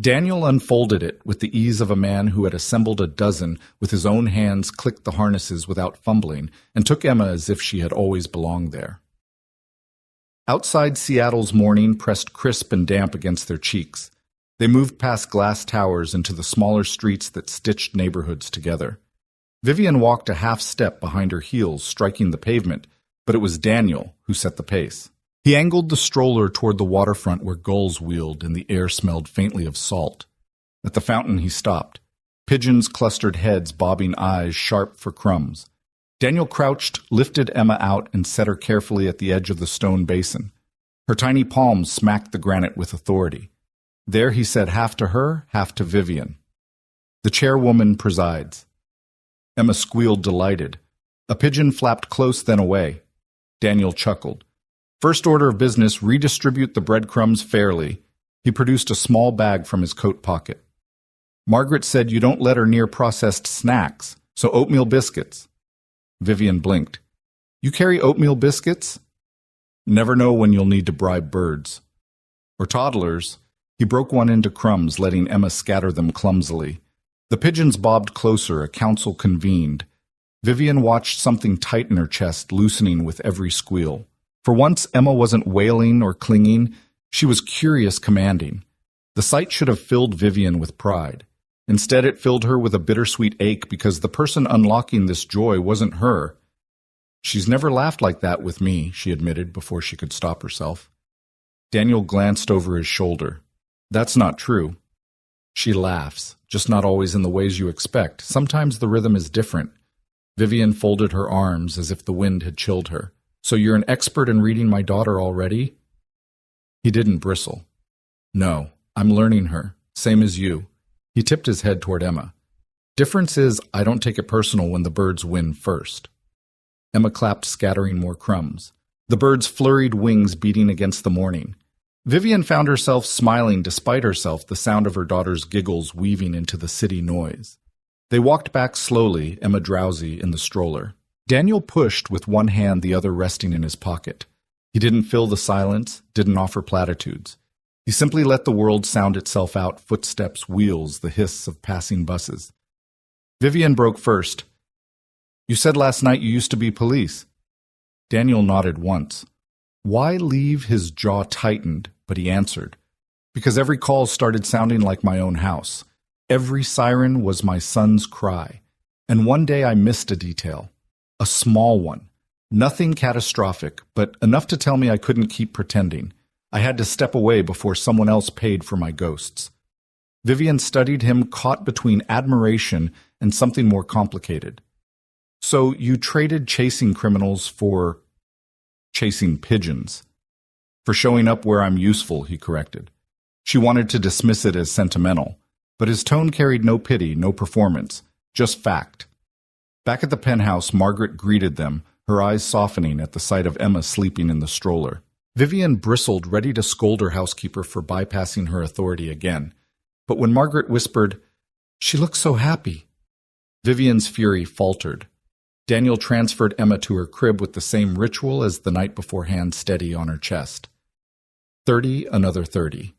Daniel unfolded it with the ease of a man who had assembled a dozen with his own hands, clicked the harnesses without fumbling, and took Emma as if she had always belonged there. Outside Seattle's morning pressed crisp and damp against their cheeks. They moved past glass towers into the smaller streets that stitched neighborhoods together. Vivian walked a half step behind her heels, striking the pavement, but it was Daniel who set the pace. He angled the stroller toward the waterfront where gulls wheeled and the air smelled faintly of salt. At the fountain he stopped. Pigeons clustered heads, bobbing eyes sharp for crumbs. Daniel crouched, lifted Emma out, and set her carefully at the edge of the stone basin. Her tiny palms smacked the granite with authority. There he said half to her, half to Vivian. "The chairwoman presides." Emma squealed, delighted. A pigeon flapped close, then away. Daniel chuckled. "First order of business, redistribute the breadcrumbs fairly." He produced a small bag from his coat pocket. "Margaret said you don't let her near processed snacks, so oatmeal biscuits." Vivian blinked. "You carry oatmeal biscuits?" "Never know when you'll need to bribe birds." "Or toddlers." He broke one into crumbs, letting Emma scatter them clumsily. The pigeons bobbed closer, a council convened. Vivian watched something tighten her chest, loosening with every squeal. For once, Emma wasn't wailing or clinging. She was curious, commanding. The sight should have filled Vivian with pride. Instead, it filled her with a bittersweet ache because the person unlocking this joy wasn't her. "She's never laughed like that with me," she admitted before she could stop herself. Daniel glanced over his shoulder. "That's not true." "She laughs, just not always in the ways you expect. Sometimes the rhythm is different." Vivian folded her arms as if the wind had chilled her. "So you're an expert in reading my daughter already?" He didn't bristle. "No, I'm learning her, same as you." He tipped his head toward Emma. "Difference is I don't take it personal when the birds win first." Emma clapped, scattering more crumbs. The birds flurried, wings beating against the morning. Vivian found herself smiling despite herself, the sound of her daughter's giggles weaving into the city noise. They walked back slowly, Emma drowsy, in the stroller. Daniel pushed with one hand, the other resting in his pocket. He didn't fill the silence, didn't offer platitudes. He simply let the world sound itself out, footsteps, wheels, the hiss of passing buses. Vivian broke first. "You said last night you used to be police." Daniel nodded once. Why leave? His jaw tightened, but he answered. "Because every call started sounding like my own house. Every siren was my son's cry. And one day I missed a detail. A small one. Nothing catastrophic, but enough to tell me I couldn't keep pretending. I had to step away before someone else paid for my ghosts. Vivian studied him, caught between admiration and something more complicated. So you traded chasing criminals for chasing pigeons. For showing up where I'm useful, he corrected. She wanted to dismiss it as sentimental, but his tone carried no pity, no performance, just fact. Back at the penthouse, Margaret greeted them, her eyes softening at the sight of Emma sleeping in the stroller. Vivian bristled, ready to scold her housekeeper for bypassing her authority again. But when Margaret whispered, "She looks so happy," Vivian's fury faltered. Daniel transferred Emma to her crib with the same ritual as the night before, hand steady on her chest. 30, another 30.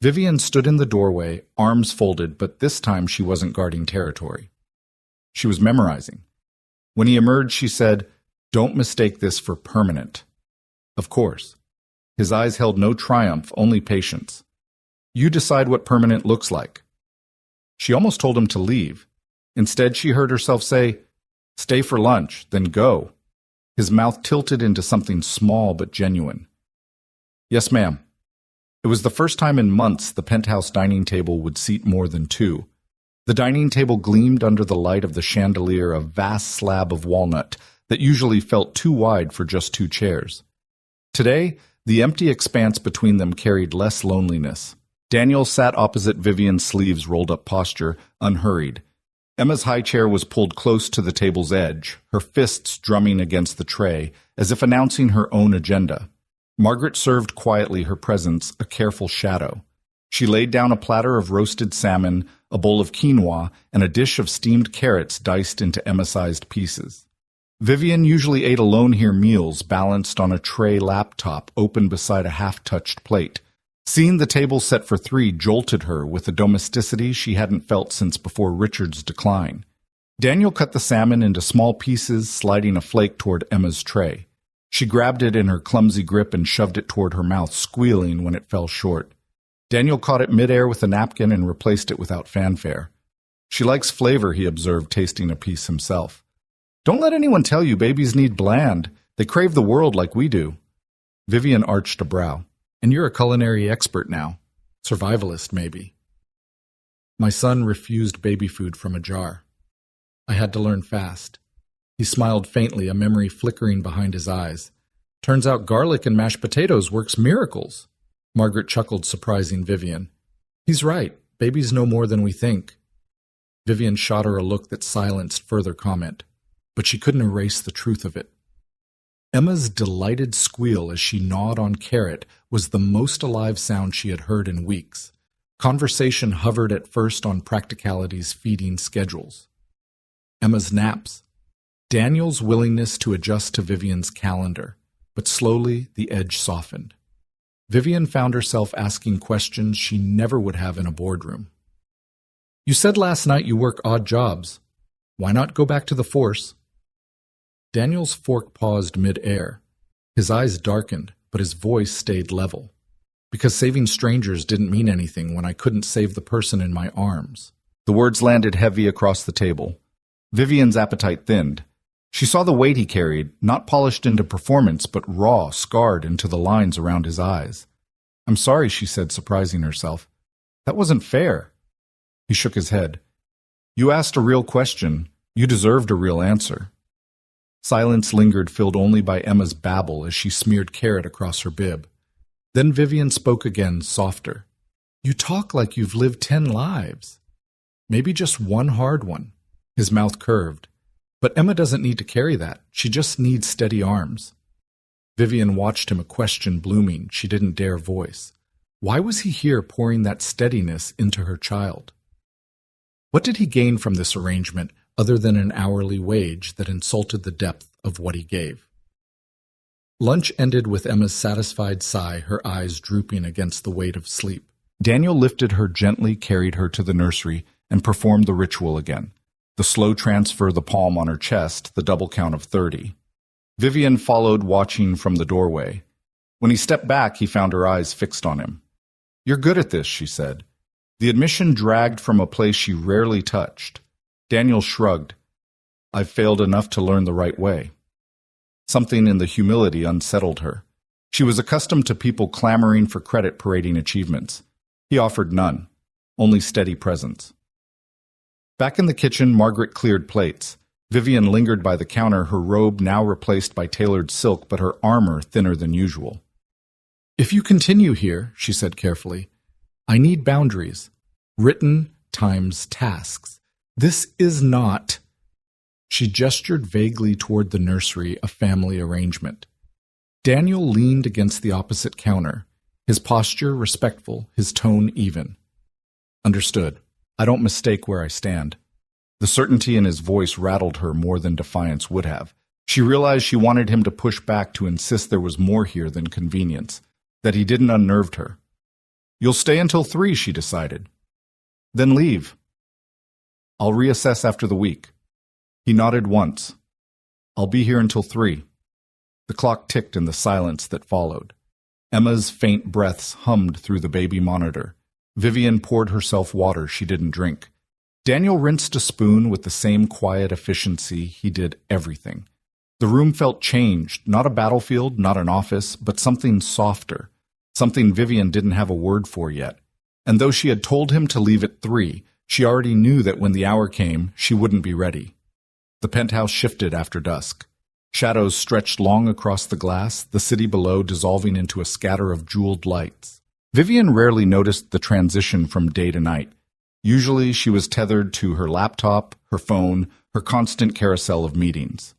Vivian stood in the doorway, arms folded, but this time she wasn't guarding territory. She was memorizing. When he emerged, she said, "Don't mistake this for permanent." Of course. His eyes held no triumph, only patience. "You decide what permanent looks like." She almost told him to leave. Instead, she heard herself say, "Stay for lunch, then go." His mouth tilted into something small but genuine. "Yes, ma'am." It was the first time in months the penthouse dining table would seat more than two. The dining table gleamed under the light of the chandelier, a vast slab of walnut that usually felt too wide for just two chairs. Today, the empty expanse between them carried less loneliness. Daniel sat opposite Vivian's sleeves rolled-up posture, unhurried. Emma's high chair was pulled close to the table's edge, her fists drumming against the tray, as if announcing her own agenda. Margaret served quietly, her presence a careful shadow. She laid down a platter of roasted salmon, a bowl of quinoa, and a dish of steamed carrots diced into Emma-sized pieces. Vivian usually ate alone here, meals balanced on a tray laptop open beside a half-touched plate. Seeing the table set for three jolted her with a domesticity she hadn't felt since before Richard's decline. Daniel cut the salmon into small pieces, sliding a flake toward Emma's tray. She grabbed it in her clumsy grip and shoved it toward her mouth, squealing when it fell short. Daniel caught it midair with a napkin and replaced it without fanfare. "She likes flavor," he observed, tasting a piece himself. "Don't let anyone tell you babies need bland. They crave the world like we do." Vivian arched a brow. "And you're a culinary expert now. Survivalist, maybe." "My son refused baby food from a jar. I had to learn fast." He smiled faintly, a memory flickering behind his eyes. "Turns out garlic and mashed potatoes works miracles." Margaret chuckled, surprising Vivian. "He's right. Babies know more than we think." Vivian shot her a look that silenced further comment, but she couldn't erase the truth of it. Emma's delighted squeal as she gnawed on carrot was the most alive sound she had heard in weeks. Conversation hovered at first on practicalities, feeding schedules. Emma's naps. Daniel's willingness to adjust to Vivian's calendar, but slowly the edge softened. Vivian found herself asking questions she never would have in a boardroom. "You said last night you work odd jobs. Why not go back to the force?" Daniel's fork paused mid-air. His eyes darkened, but his voice stayed level. "Because saving strangers didn't mean anything when I couldn't save the person in my arms." The words landed heavy across the table. Vivian's appetite thinned. She saw the weight he carried, not polished into performance, but raw, scarred into the lines around his eyes. "I'm sorry," she said, surprising herself. "That wasn't fair." He shook his head. "You asked a real question. You deserved a real answer." Silence lingered, filled only by Emma's babble as she smeared carrot across her bib. Then Vivian spoke again, softer. "You talk like you've lived 10 lives. Maybe just one hard one." His mouth curved. "But Emma doesn't need to carry that. She just needs steady arms." Vivian watched him, a question blooming she didn't dare voice. Why was he here pouring that steadiness into her child? What did he gain from this arrangement other than an hourly wage that insulted the depth of what he gave? Lunch ended with Emma's satisfied sigh, her eyes drooping against the weight of sleep. Daniel lifted her gently, carried her to the nursery, and performed the ritual again. The slow transfer, the palm on her chest, the double count of 30. Vivian followed, watching from the doorway. When he stepped back, he found her eyes fixed on him. "You're good at this," she said. The admission dragged from a place she rarely touched. Daniel shrugged. "I've failed enough to learn the right way." Something in the humility unsettled her. She was accustomed to people clamoring for credit parading achievements. He offered none, only steady presence. Back in the kitchen, Margaret cleared plates. Vivian lingered by the counter, her robe now replaced by tailored silk, but her armor thinner than usual. "If you continue here," she said carefully, "I need boundaries. Written times tasks. This is not—" She gestured vaguely toward the nursery, a family arrangement. Daniel leaned against the opposite counter, his posture respectful, his tone even. "Understood. I don't mistake where I stand." The certainty in his voice rattled her more than defiance would have. She realized she wanted him to push back, to insist there was more here than convenience, that he didn't unnerve her. "You'll stay until 3, she decided. "Then leave." "I'll reassess after the week." He nodded once. "I'll be here until 3. The clock ticked in the silence that followed. Emma's faint breaths hummed through the baby monitor. Vivian poured herself water she didn't drink. Daniel rinsed a spoon with the same quiet efficiency he did everything. The room felt changed, not a battlefield, not an office, but something softer, something Vivian didn't have a word for yet. And though she had told him to leave at 3, she already knew that when the hour came, she wouldn't be ready. The penthouse shifted after dusk. Shadows stretched long across the glass, the city below dissolving into a scatter of jeweled lights. Vivian rarely noticed the transition from day to night. Usually she was tethered to her laptop, her phone, her constant carousel of meetings.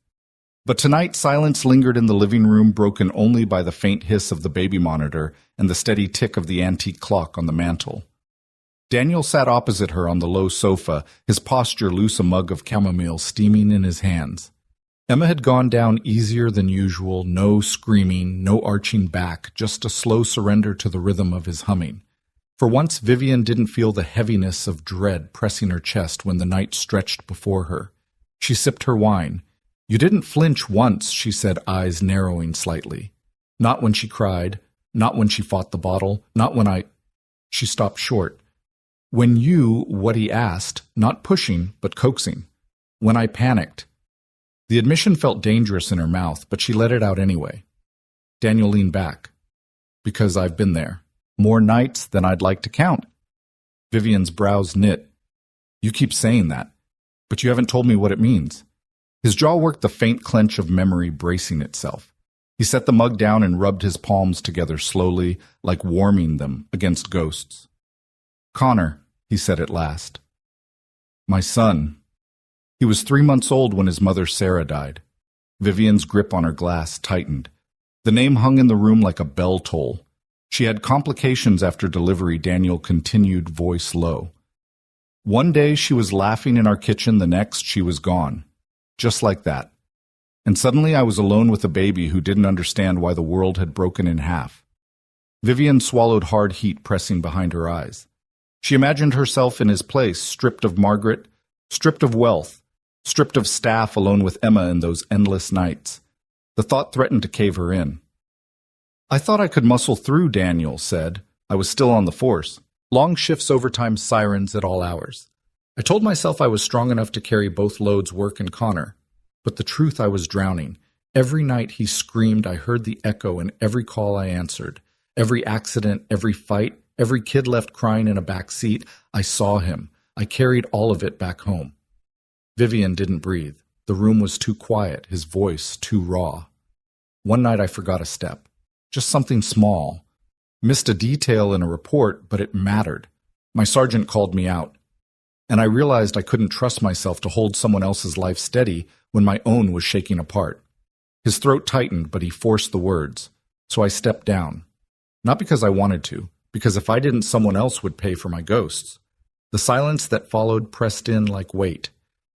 But tonight silence lingered in the living room, broken only by the faint hiss of the baby monitor and the steady tick of the antique clock on the mantel. Daniel sat opposite her on the low sofa, his posture loose, a mug of chamomile steaming in his hands. Emma had gone down easier than usual, no screaming, no arching back, just a slow surrender to the rhythm of his humming. For once, Vivian didn't feel the heaviness of dread pressing her chest when the night stretched before her. She sipped her wine. "You didn't flinch once," she said, eyes narrowing slightly. "Not when she cried, not when she fought the bottle, not when I—" She stopped short. "When you, what he asked, not pushing, but coaxing. When I panicked." The admission felt dangerous in her mouth, but she let it out anyway. Daniel leaned back. "Because I've been there. More nights than I'd like to count." Vivian's brows knit. "You keep saying that, but you haven't told me what it means." His jaw worked the faint clench of memory bracing itself. He set the mug down and rubbed his palms together slowly, like warming them against ghosts. "Connor," he said at last. "My son." He was 3 months old when his mother Sarah died. Vivian's grip on her glass tightened. The name hung in the room like a bell toll. She had complications after delivery, Daniel continued, voice low. "One day she was laughing in our kitchen, the next she was gone. Just like that. And suddenly I was alone with a baby who didn't understand why the world had broken in half." Vivian swallowed hard, heat pressing behind her eyes. She imagined herself in his place, stripped of Margaret, stripped of wealth, stripped of staff, alone with Emma in those endless nights. The thought threatened to cave her in. "I thought I could muscle through," Daniel said. "I was still on the force. Long shifts, overtime, sirens at all hours. I told myself I was strong enough to carry both loads, work and Connor. But the truth, I was drowning. Every night he screamed, I heard the echo in every call I answered. Every accident, every fight, every kid left crying in a back seat, I saw him. I carried all of it back home." Vivian didn't breathe. The room was too quiet, his voice too raw. "One night I forgot a step. Just something small. Missed a detail in a report, but it mattered. My sergeant called me out. And I realized I couldn't trust myself to hold someone else's life steady when my own was shaking apart." His throat tightened, but he forced the words. "So I stepped down. Not because I wanted to, because if I didn't, someone else would pay for my ghosts." The silence that followed pressed in like weight.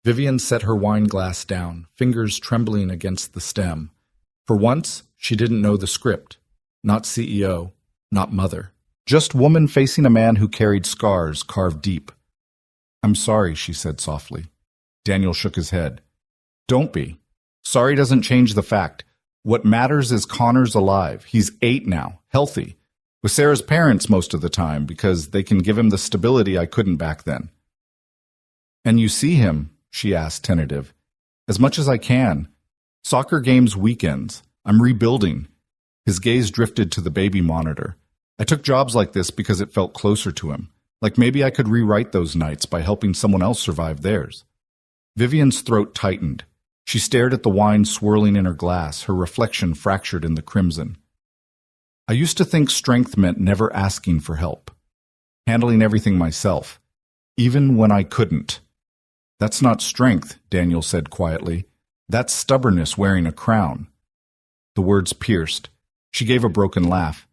Vivian set her wine glass down, fingers trembling against the stem. For once, she didn't know the script. Not CEO, not mother. Just woman facing a man who carried scars carved deep. "I'm sorry," she said softly. Daniel shook his head. "Don't be. Sorry doesn't change the fact. What matters is Connor's alive. He's 8 now, healthy. With Sarah's parents most of the time, because they can give him the stability I couldn't back then." "And you see him?" she asked, tentative. "As much as I can. Soccer games, weekends. I'm rebuilding. His gaze drifted to the baby monitor. I took jobs like this because it felt closer to him, like maybe I could rewrite those nights by helping someone else survive theirs. Vivian's throat tightened. She stared at the wine swirling in her glass, her reflection fractured in the crimson. I used to think strength meant never asking for help, handling everything myself, even when I couldn't. That's not strength, Daniel said quietly. That's stubbornness wearing a crown. The words pierced. She gave a broken laugh.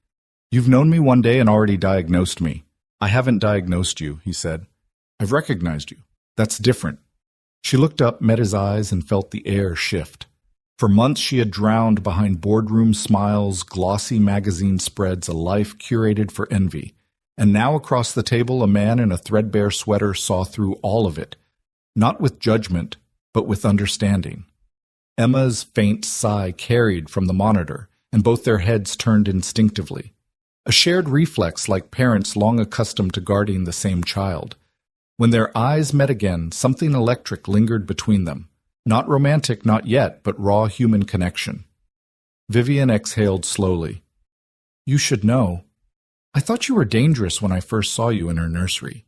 You've known me one day and already diagnosed me. I haven't diagnosed you, he said. I've recognized you. That's different. She looked up, met his eyes, and felt the air shift. For months she had drowned behind boardroom smiles, glossy magazine spreads, a life curated for envy. And now across the table a man in a threadbare sweater saw through all of it, not with judgment, but with understanding. Emma's faint sigh carried from the monitor, and both their heads turned instinctively. A shared reflex like parents long accustomed to guarding the same child. When their eyes met again, something electric lingered between them. Not romantic, not yet, but raw human connection. Vivian exhaled slowly. You should know. I thought you were dangerous when I first saw you in her nursery.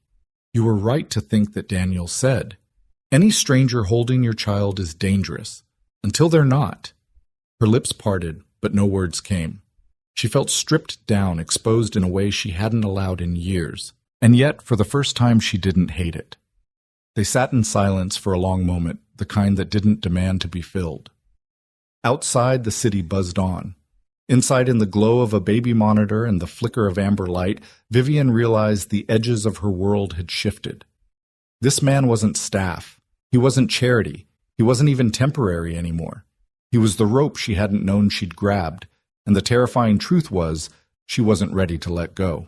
You were right to think that Daniel said. Any stranger holding your child is dangerous, until they're not. Her lips parted, but no words came. She felt stripped down, exposed in a way she hadn't allowed in years. And yet, for the first time, she didn't hate it. They sat in silence for a long moment, the kind that didn't demand to be filled. Outside, the city buzzed on. Inside, in the glow of a baby monitor and the flicker of amber light, Vivian realized the edges of her world had shifted. This man wasn't staff. He wasn't charity. He wasn't even temporary anymore. He was the rope she hadn't known she'd grabbed, and the terrifying truth was she wasn't ready to let go.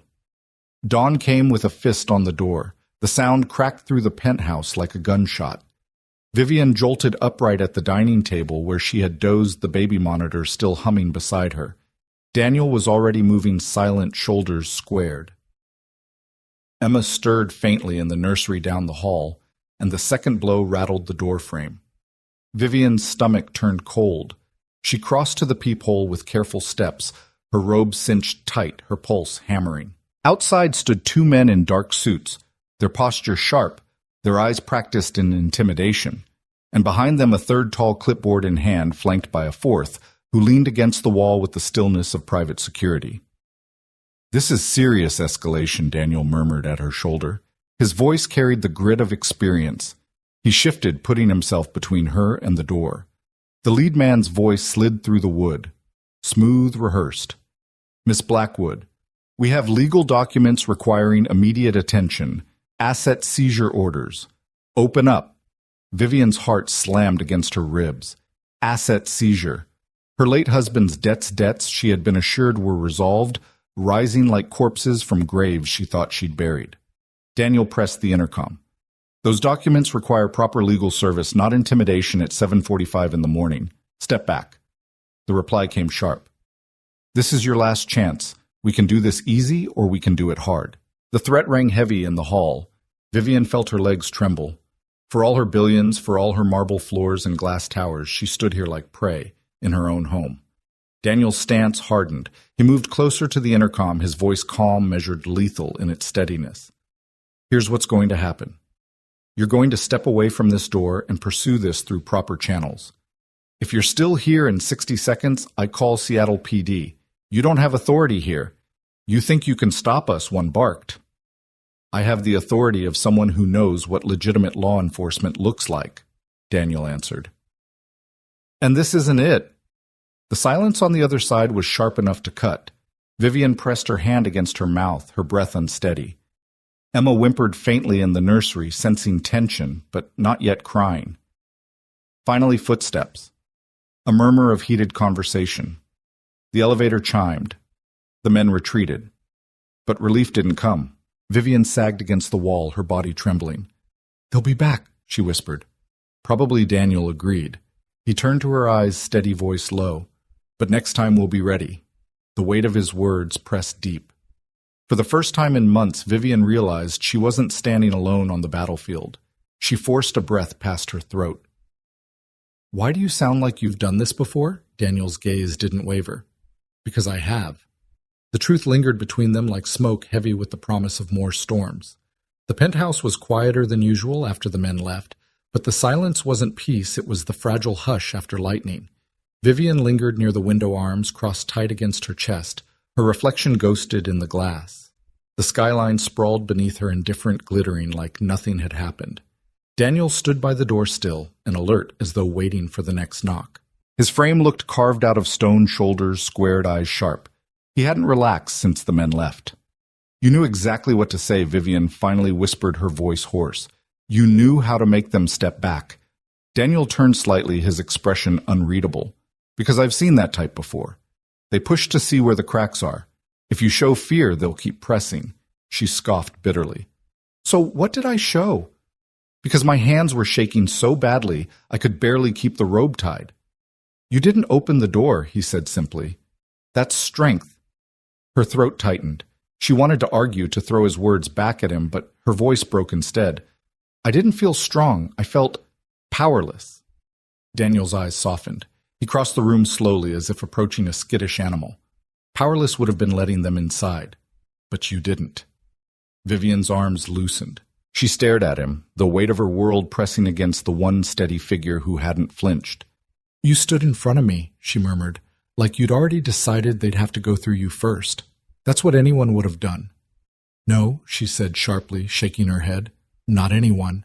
Dawn came with a fist on the door. The sound cracked through the penthouse like a gunshot. Vivian jolted upright at the dining table where she had dozed, the baby monitor still humming beside her. Daniel was already moving, silent, shoulders squared. Emma stirred faintly in the nursery down the hall, and the second blow rattled the door frame. Vivian's stomach turned cold. She crossed to the peephole with careful steps, her robe cinched tight, her pulse hammering. Outside stood two men in dark suits, their posture sharp, their eyes practiced in intimidation, and behind them a third tall clipboard in hand, flanked by a fourth, who leaned against the wall with the stillness of private security. This is serious escalation, Daniel murmured at her shoulder. His voice carried the grit of experience. He shifted, putting himself between her and the door. The lead man's voice slid through the wood, smooth, rehearsed. Miss Blackwood, we have legal documents requiring immediate attention, asset seizure orders. Open up. Vivian's heart slammed against her ribs. Asset seizure. Her late husband's debts she had been assured were resolved, rising like corpses from graves she thought she'd buried. Daniel pressed the intercom. Those documents require proper legal service, not intimidation at 7:45 in the morning. Step back. The reply came sharp. This is your last chance. We can do this easy or we can do it hard. The threat rang heavy in the hall. Vivian felt her legs tremble. For all her billions, for all her marble floors and glass towers, she stood here like prey in her own home. Daniel's stance hardened. He moved closer to the intercom, his voice calm, measured, lethal in its steadiness. Here's what's going to happen. You're going to step away from this door and pursue this through proper channels. If you're still here in 60 seconds, I call Seattle PD. You don't have authority here. You think you can stop us, one barked. I have the authority of someone who knows what legitimate law enforcement looks like, Daniel answered. And this isn't it. The silence on the other side was sharp enough to cut. Vivian pressed her hand against her mouth, her breath unsteady. Emma whimpered faintly in the nursery, sensing tension, but not yet crying. Finally, footsteps. A murmur of heated conversation. The elevator chimed. The men retreated. But relief didn't come. Vivian sagged against the wall, her body trembling. They'll be back, she whispered. Probably Daniel agreed. He turned to her eyes, steady voice low. But next time we'll be ready. The weight of his words pressed deep. For the first time in months, Vivian realized she wasn't standing alone on the battlefield. She forced a breath past her throat. Why do you sound like you've done this before? Daniel's gaze didn't waver. Because I have. The truth lingered between them like smoke heavy with the promise of more storms. The penthouse was quieter than usual after the men left, but the silence wasn't peace, it was the fragile hush after lightning. Vivian lingered near the window arms, crossed tight against her chest, her reflection ghosted in the glass. The skyline sprawled beneath her, indifferent, glittering like nothing had happened. Daniel stood by the door still and alert, as though waiting for the next knock. His frame looked carved out of stone shoulders, squared eyes sharp. He hadn't relaxed since the men left. You knew exactly what to say, Vivian finally whispered, her voice hoarse. You knew how to make them step back. Daniel turned slightly, his expression unreadable. Because I've seen that type before. They push to see where the cracks are. If you show fear, they'll keep pressing. She scoffed bitterly. So what did I show? Because my hands were shaking so badly, I could barely keep the robe tied. You didn't open the door, he said simply. That's strength. Her throat tightened. She wanted to argue, to throw his words back at him, but her voice broke instead. I didn't feel strong. I felt powerless. Daniel's eyes softened. He crossed the room slowly, as if approaching a skittish animal. Powerless would have been letting them inside. But you didn't. Vivian's arms loosened. She stared at him, the weight of her world pressing against the one steady figure who hadn't flinched. You stood in front of me, she murmured, like you'd already decided they'd have to go through you first. That's what anyone would have done. No, she said sharply, shaking her head. Not anyone.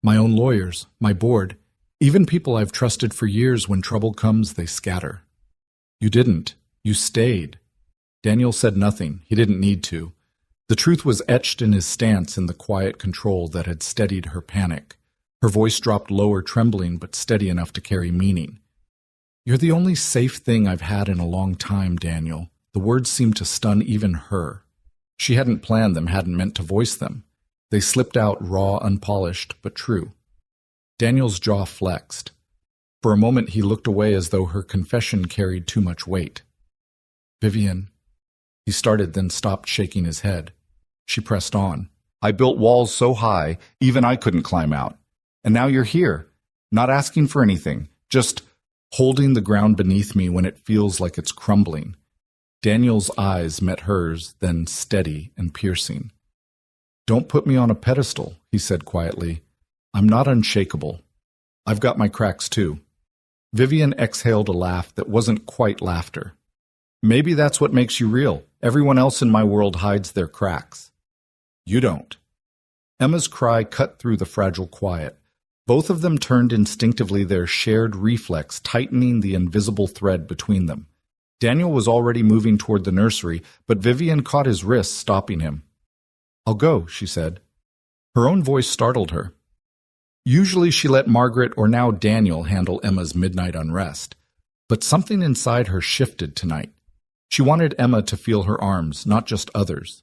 My own lawyers, my board, even people I've trusted for years. When trouble comes, they scatter. You didn't. You stayed. Daniel said nothing. He didn't need to. The truth was etched in his stance, in the quiet control that had steadied her panic. Her voice dropped lower, trembling, but steady enough to carry meaning. You're the only safe thing I've had in a long time, Daniel. The words seemed to stun even her. She hadn't planned them, hadn't meant to voice them. They slipped out raw, unpolished, but true. Daniel's jaw flexed. For a moment he looked away, as though her confession carried too much weight. Vivian. He started, then stopped, shaking his head. She pressed on. I built walls so high, even I couldn't climb out. And now you're here, not asking for anything, just holding the ground beneath me when it feels like it's crumbling. Daniel's eyes met hers, then steady and piercing. Don't put me on a pedestal, he said quietly. I'm not unshakable. I've got my cracks too. Vivian exhaled a laugh that wasn't quite laughter. Maybe that's what makes you real. Everyone else in my world hides their cracks. You don't. Emma's cry cut through the fragile quiet. Both of them turned instinctively, their shared reflex tightening the invisible thread between them. Daniel was already moving toward the nursery, but Vivian caught his wrist, stopping him. I'll go, she said. Her own voice startled her. Usually she let Margaret, or now Daniel, handle Emma's midnight unrest. But something inside her shifted tonight. She wanted Emma to feel her arms, not just others.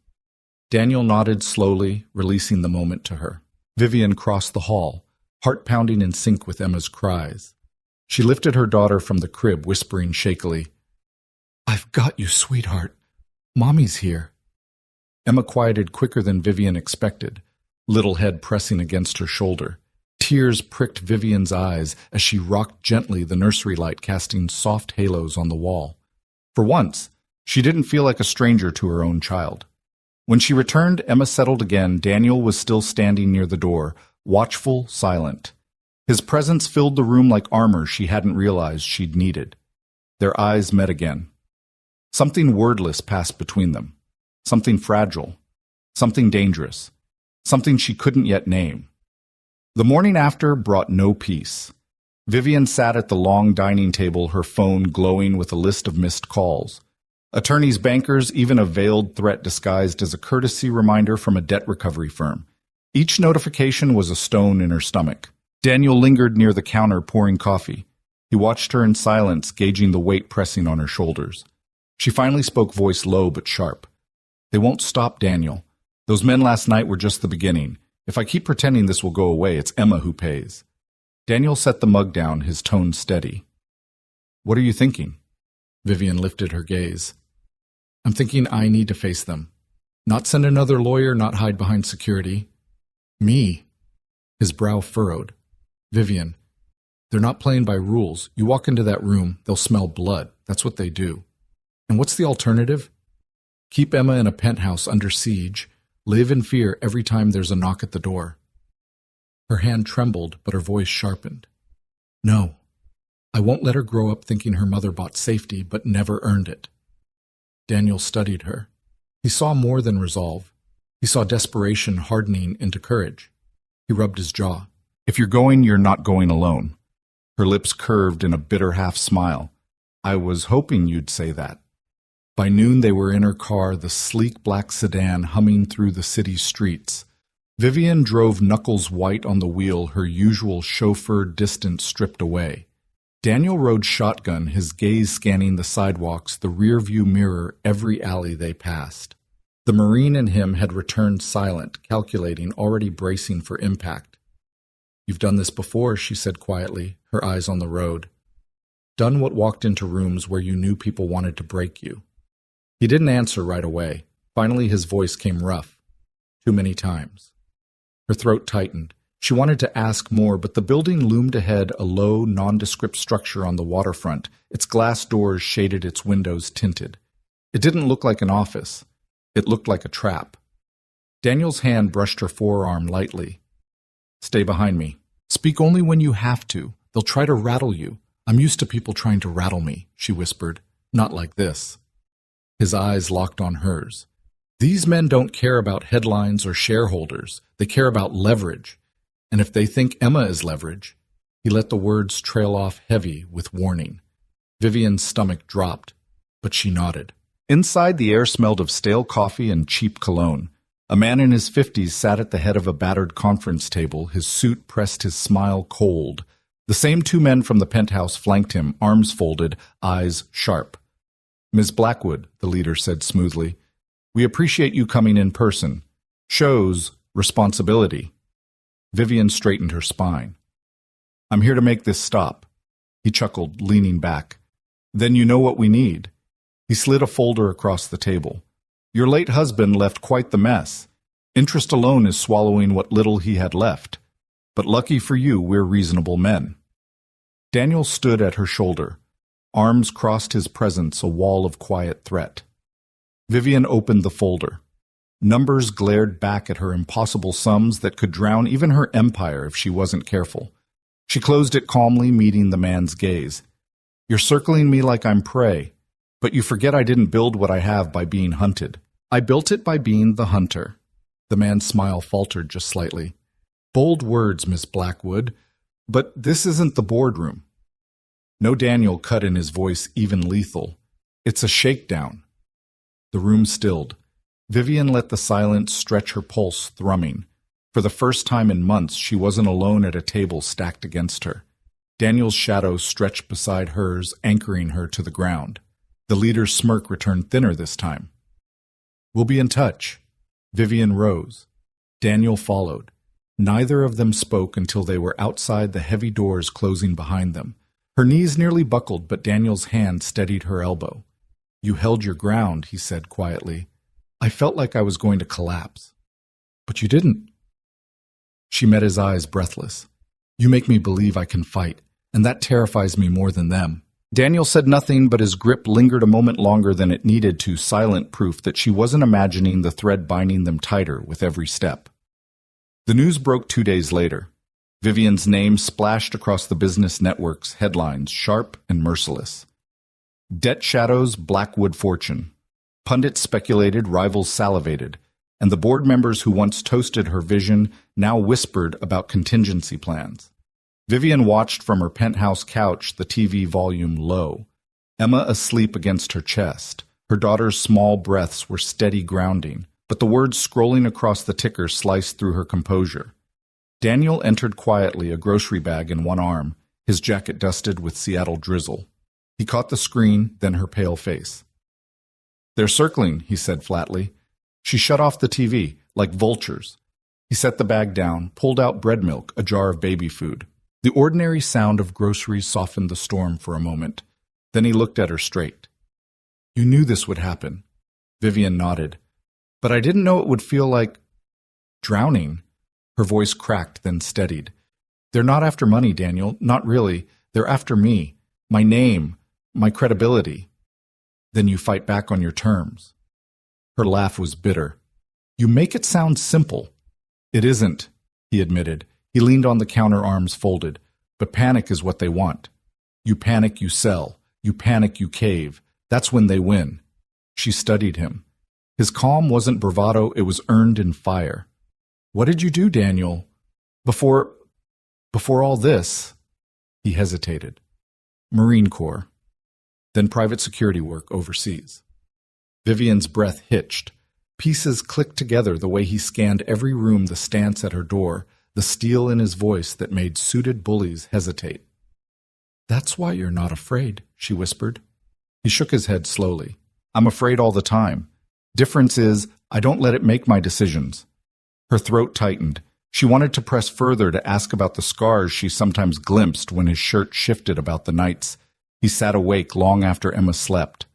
Daniel nodded slowly, releasing the moment to her. Vivian crossed the hall, heart pounding in sync with Emma's cries. She lifted her daughter from the crib, whispering shakily, I've got you, sweetheart. Mommy's here. Emma quieted quicker than Vivian expected, little head pressing against her shoulder. Tears pricked Vivian's eyes as she rocked gently, the nursery light casting soft halos on the wall. For once, she didn't feel like a stranger to her own child. When she returned, Emma settled again. Daniel was still standing near the door, watchful, silent. His presence filled the room like armor she hadn't realized she'd needed. Their eyes met again. Something wordless passed between them. Something fragile. Something dangerous. Something she couldn't yet name. The morning after brought no peace. Vivian sat at the long dining table, her phone glowing with a list of missed calls. Attorneys, bankers, even a veiled threat disguised as a courtesy reminder from a debt recovery firm. Each notification was a stone in her stomach. Daniel lingered near the counter, pouring coffee. He watched her in silence, gauging the weight pressing on her shoulders. She finally spoke, voice low but sharp. They won't stop, Daniel. Those men last night were just the beginning. If I keep pretending this will go away, it's Emma who pays. Daniel set the mug down, his tone steady. What are you thinking? Vivian lifted her gaze. I'm thinking I need to face them. Not send another lawyer, not hide behind security. Me. His brow furrowed. Vivian, they're not playing by rules. You walk into that room, they'll smell blood. That's what they do. And what's the alternative? Keep Emma in a penthouse under siege, live in fear every time there's a knock at the door. Her hand trembled, but her voice sharpened. No, I won't let her grow up thinking her mother bought safety but never earned it. Daniel studied her. He saw more than resolve. He saw desperation hardening into courage. He rubbed his jaw. If you're going, you're not going alone. Her lips curved in a bitter half-smile. I was hoping you'd say that. By noon they were in her car, the sleek black sedan humming through the city streets. Vivian drove knuckles white on the wheel, her usual chauffeur distance stripped away. Daniel rode shotgun, his gaze scanning the sidewalks, the rear-view mirror, every alley they passed. The Marine in him had returned silent, calculating, already bracing for impact. You've done this before, she said quietly, her eyes on the road. Done what walked into rooms where you knew people wanted to break you. He didn't answer right away. Finally his voice came rough. Too many times. Her throat tightened. She wanted to ask more, but the building loomed ahead, a low, nondescript structure on the waterfront. Its glass doors shaded its windows tinted. It didn't look like an office. It looked like a trap. Daniel's hand brushed her forearm lightly. Stay behind me. Speak only when you have to. They'll try to rattle you. I'm used to people trying to rattle me, she whispered. Not like this. His eyes locked on hers. These men don't care about headlines or shareholders. They care about leverage. And if they think Emma is leverage, he let the words trail off heavy with warning. Vivian's stomach dropped, but she nodded. Inside, the air smelled of stale coffee and cheap cologne. A man in his 50s sat at the head of a battered conference table. His suit pressed his smile cold. The same two men from the penthouse flanked him, arms folded, eyes sharp. Ms. Blackwood, the leader said smoothly, we appreciate you coming in person. Shows responsibility. Vivian straightened her spine. I'm here to make this stop. He chuckled, leaning back. Then you know what we need. He slid a folder across the table. Your late husband left quite the mess. Interest alone is swallowing what little he had left. But lucky for you, we're reasonable men. Daniel stood at her shoulder. Arms crossed his presence, a wall of quiet threat. Vivian opened the folder. Numbers glared back at her, impossible sums that could drown even her empire if she wasn't careful. She closed it calmly, meeting the man's gaze. You're circling me like I'm prey, but you forget I didn't build what I have by being hunted. I built it by being the hunter. The man's smile faltered just slightly. Bold words, Miss Blackwood, but this isn't the boardroom. No, Daniel cut in his voice, even lethal. It's a shakedown. The room stilled. Vivian let the silence stretch her pulse, thrumming. For the first time in months, she wasn't alone at a table stacked against her. Daniel's shadow stretched beside hers, anchoring her to the ground. The leader's smirk returned thinner this time. We'll be in touch. Vivian rose. Daniel followed. Neither of them spoke until they were outside the heavy doors closing behind them. Her knees nearly buckled, but Daniel's hand steadied her elbow. You held your ground, he said quietly. I felt like I was going to collapse. But you didn't. She met his eyes, breathless. You make me believe I can fight, and that terrifies me more than them. Daniel said nothing, but his grip lingered a moment longer than it needed to, silent proof that she wasn't imagining the thread binding them tighter with every step. The news broke 2 days later. Vivian's name splashed across the business network's headlines, sharp and merciless. Debt shadows Blackwood fortune. Pundits speculated, rivals salivated, and the board members who once toasted her vision now whispered about contingency plans. Vivian watched from her penthouse couch, the TV volume low. Emma asleep against her chest. Her daughter's small breaths were steady grounding, but the words scrolling across the ticker sliced through her composure. Daniel entered quietly, a grocery bag in one arm, his jacket dusted with Seattle drizzle. He caught the screen, then her pale face. They're circling, he said flatly. She shut off the TV, like vultures. He set the bag down, pulled out bread milk, a jar of baby food. The ordinary sound of groceries softened the storm for a moment. Then he looked at her straight. You knew this would happen. Vivian nodded. But I didn't know it would feel like drowning. Her voice cracked, then steadied. They're not after money, Daniel. Not really. They're after me. My name. My credibility. Then you fight back on your terms. Her laugh was bitter. You make it sound simple. It isn't, he admitted. He leaned on the counter, arms folded. But panic is what they want. You panic, you sell. You panic, you cave. That's when they win. She studied him. His calm wasn't bravado, it was earned in fire. What did you do, Daniel? Before all this? He hesitated. Marine Corps. Then private security work overseas. Vivian's breath hitched. Pieces clicked together the way he scanned every room, the stance at her door, the steel in his voice that made suited bullies hesitate. That's why you're not afraid, she whispered. He shook his head slowly. I'm afraid all the time. Difference is, I don't let it make my decisions. Her throat tightened. She wanted to press further to ask about the scars she sometimes glimpsed when his shirt shifted about the nights. He sat awake long after Emma slept.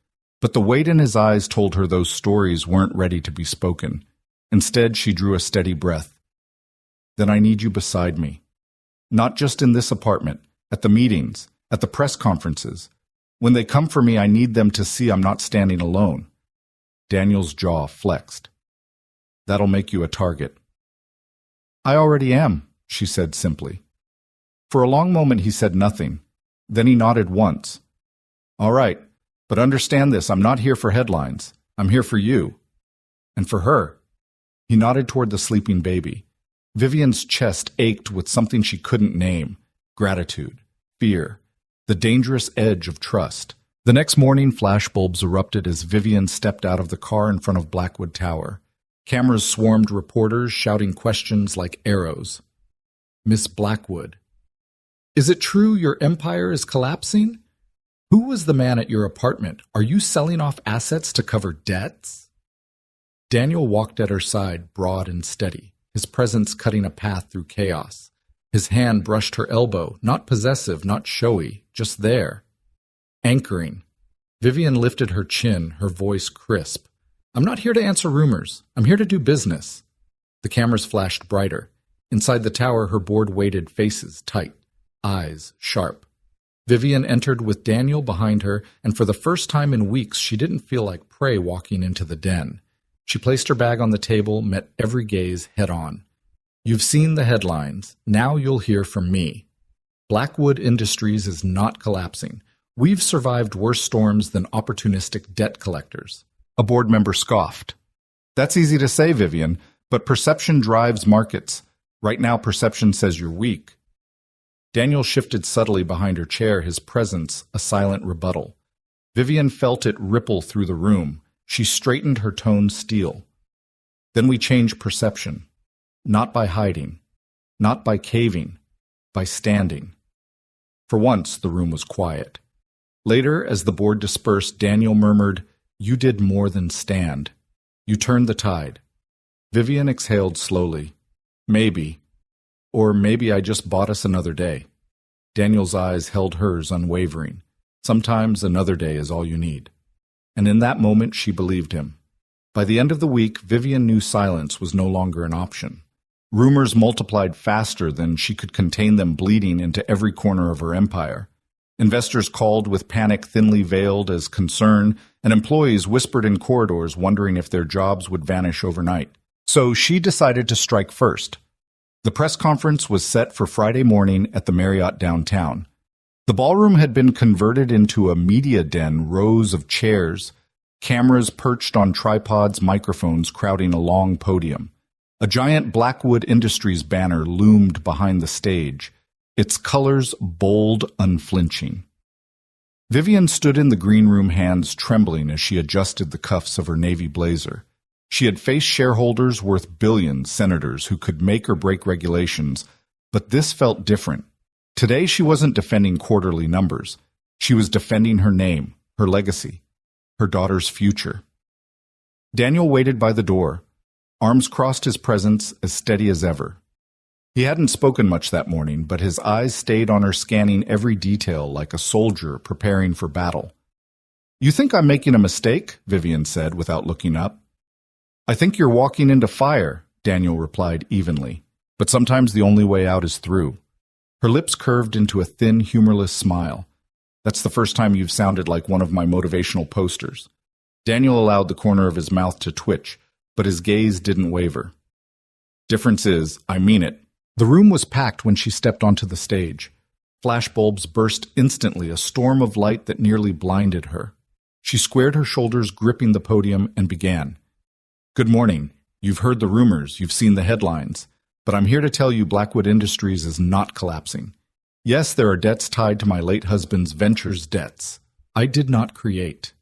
But the weight in his eyes told her those stories weren't ready to be spoken. Instead, she drew a steady breath. Then I need you beside me. Not just in this apartment, at the meetings, at the press conferences. When they come for me, I need them to see I'm not standing alone. Daniel's jaw flexed. That'll make you a target. I already am, she said simply. For a long moment he said nothing. Then he nodded once. All right, but understand this, I'm not here for headlines. I'm here for you. And for her. He nodded toward the sleeping baby. Vivian's chest ached with something she couldn't name. Gratitude, fear, the dangerous edge of trust. The next morning, flashbulbs erupted as Vivian stepped out of the car in front of Blackwood Tower. Cameras swarmed reporters, shouting questions like arrows. Miss Blackwood. Is it true your empire is collapsing? Who was the man at your apartment? Are you selling off assets to cover debts? Daniel walked at her side, broad and steady, his presence cutting a path through chaos. His hand brushed her elbow, not possessive, not showy, just there. Anchoring. Vivian lifted her chin, her voice crisp. I'm not here to answer rumors. I'm here to do business. The cameras flashed brighter. Inside the tower, her board-weighted faces tight, eyes sharp. Vivian entered with Daniel behind her, and for the first time in weeks, she didn't feel like prey walking into the den. She placed her bag on the table, met every gaze head-on. You've seen the headlines. Now you'll hear from me. Blackwood Industries is not collapsing. We've survived worse storms than opportunistic debt collectors. A board member scoffed. That's easy to say, Vivian, but perception drives markets. Right now, perception says you're weak. Daniel shifted subtly behind her chair, his presence a silent rebuttal. Vivian felt it ripple through the room. She straightened her tone steel. Then we change perception. Not by hiding. Not by caving. By standing. For once, the room was quiet. Later, as the board dispersed, Daniel murmured, You did more than stand. You turned the tide. Vivian exhaled slowly. Maybe. Or maybe I just bought us another day. Daniel's eyes held hers unwavering. Sometimes another day is all you need. And in that moment, she believed him. By the end of the week, Vivian knew silence was no longer an option. Rumors multiplied faster than she could contain them, bleeding into every corner of her empire. Investors called with panic thinly veiled as concern, and employees whispered in corridors wondering if their jobs would vanish overnight. So she decided to strike first. The press conference was set for Friday morning at the Marriott downtown. The ballroom had been converted into a media den, rows of chairs, cameras perched on tripods, microphones crowding a long podium. A giant Blackwood Industries banner loomed behind the stage, its colors bold, unflinching. Vivian stood in the green room, hands trembling as she adjusted the cuffs of her navy blazer. She had faced shareholders worth billions, senators who could make or break regulations, but this felt different. Today she wasn't defending quarterly numbers. She was defending her name, her legacy, her daughter's future. Daniel waited by the door, arms crossed, his presence as steady as ever. He hadn't spoken much that morning, but his eyes stayed on her, scanning every detail like a soldier preparing for battle. You think I'm making a mistake? Vivian said without looking up. I think you're walking into fire, Daniel replied evenly, but sometimes the only way out is through. Her lips curved into a thin, humorless smile. That's the first time you've sounded like one of my motivational posters. Daniel allowed the corner of his mouth to twitch, but his gaze didn't waver. Difference is, I mean it. The room was packed when she stepped onto the stage. Flashbulbs burst instantly, a storm of light that nearly blinded her. She squared her shoulders, gripping the podium, and began. Good morning. You've heard the rumors, you've seen the headlines, but I'm here to tell you Blackwood Industries is not collapsing. Yes, there are debts tied to my late husband's ventures debts. I did not create.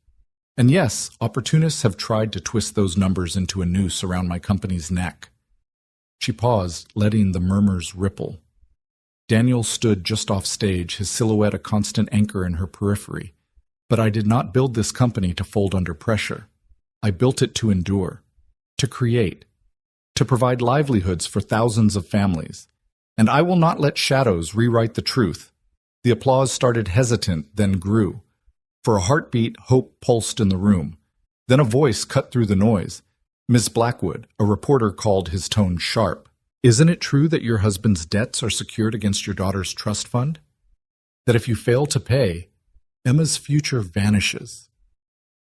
And yes, opportunists have tried to twist those numbers into a noose around my company's neck. She paused, letting the murmurs ripple. Daniel stood just off stage, his silhouette a constant anchor in her periphery. But I did not build this company to fold under pressure. I built it to endure, to create, to provide livelihoods for thousands of families. And I will not let shadows rewrite the truth. The applause started hesitant, then grew. For a heartbeat, hope pulsed in the room. Then a voice cut through the noise. Miss Blackwood, a reporter called, his tone sharp. Isn't it true that your husband's debts are secured against your daughter's trust fund? That if you fail to pay, Emma's future vanishes.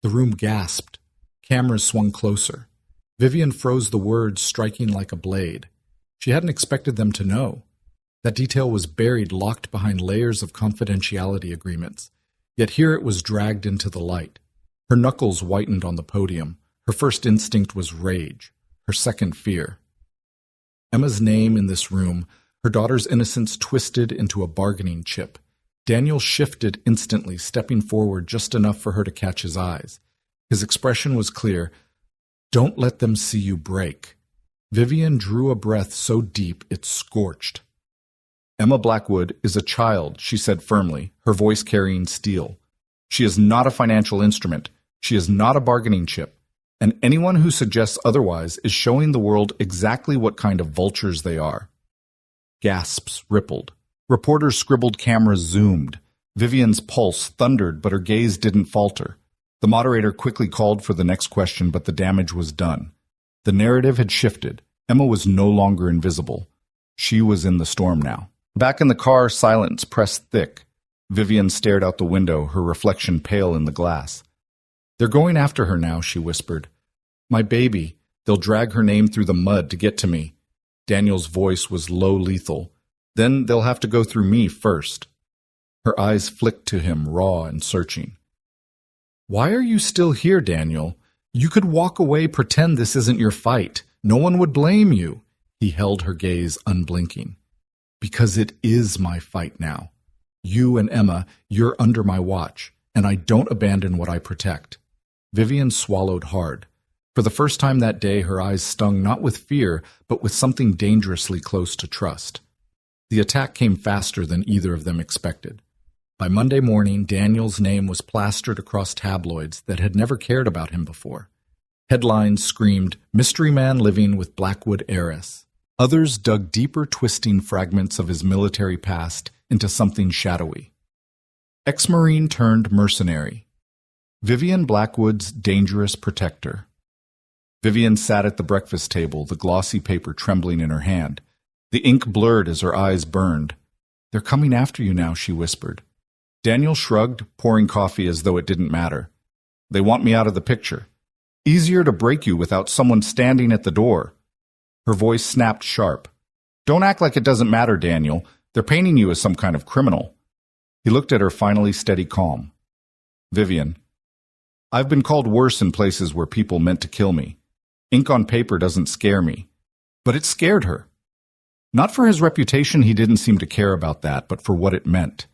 The room gasped. Cameras swung closer. Vivian froze the words, striking like a blade. She hadn't expected them to know. That detail was buried, locked behind layers of confidentiality agreements. Yet here it was dragged into the light. Her knuckles whitened on the podium. Her first instinct was rage. Her second, fear. Emma's name in this room, her daughter's innocence twisted into a bargaining chip. Daniel shifted instantly, stepping forward just enough for her to catch his eyes. His expression was clear. Don't let them see you break. Vivian drew a breath so deep it scorched. Emma Blackwood is a child, she said firmly, her voice carrying steel. She is not a financial instrument. She is not a bargaining chip. And anyone who suggests otherwise is showing the world exactly what kind of vultures they are. Gasps rippled. Reporters scribbled, cameras zoomed. Vivian's pulse thundered, but her gaze didn't falter. The moderator quickly called for the next question, but the damage was done. The narrative had shifted. Emma was no longer invisible. She was in the storm now. Back in the car, silence pressed thick. Vivian stared out the window, her reflection pale in the glass. They're going after her now, she whispered. My baby. They'll drag her name through the mud to get to me. Daniel's voice was low, lethal. Then they'll have to go through me first. Her eyes flicked to him, raw and searching. Why are you still here, Daniel? You could walk away, pretend this isn't your fight. No one would blame you. He held her gaze unblinking. Because it is my fight now. You and Emma, you're under my watch, and I don't abandon what I protect. Vivian swallowed hard. For the first time that day, her eyes stung not with fear, but with something dangerously close to trust. The attack came faster than either of them expected. By Monday morning, Daniel's name was plastered across tabloids that had never cared about him before. Headlines screamed, "Mystery Man living with Blackwood heiress." Others dug deeper, twisting fragments of his military past into something shadowy. Ex-Marine turned mercenary. Vivian Blackwood's dangerous protector. Vivian sat at the breakfast table, the glossy paper trembling in her hand. The ink blurred as her eyes burned. They're coming after you now, she whispered. Daniel shrugged, pouring coffee as though it didn't matter. They want me out of the picture. Easier to break you without someone standing at the door. Her voice snapped sharp. Don't act like it doesn't matter, Daniel. They're painting you as some kind of criminal. He looked at her, finally steady calm. Vivian, I've been called worse in places where people meant to kill me. Ink on paper doesn't scare me. But it scared her. Not for his reputation, he didn't seem to care about that, but for what it meant.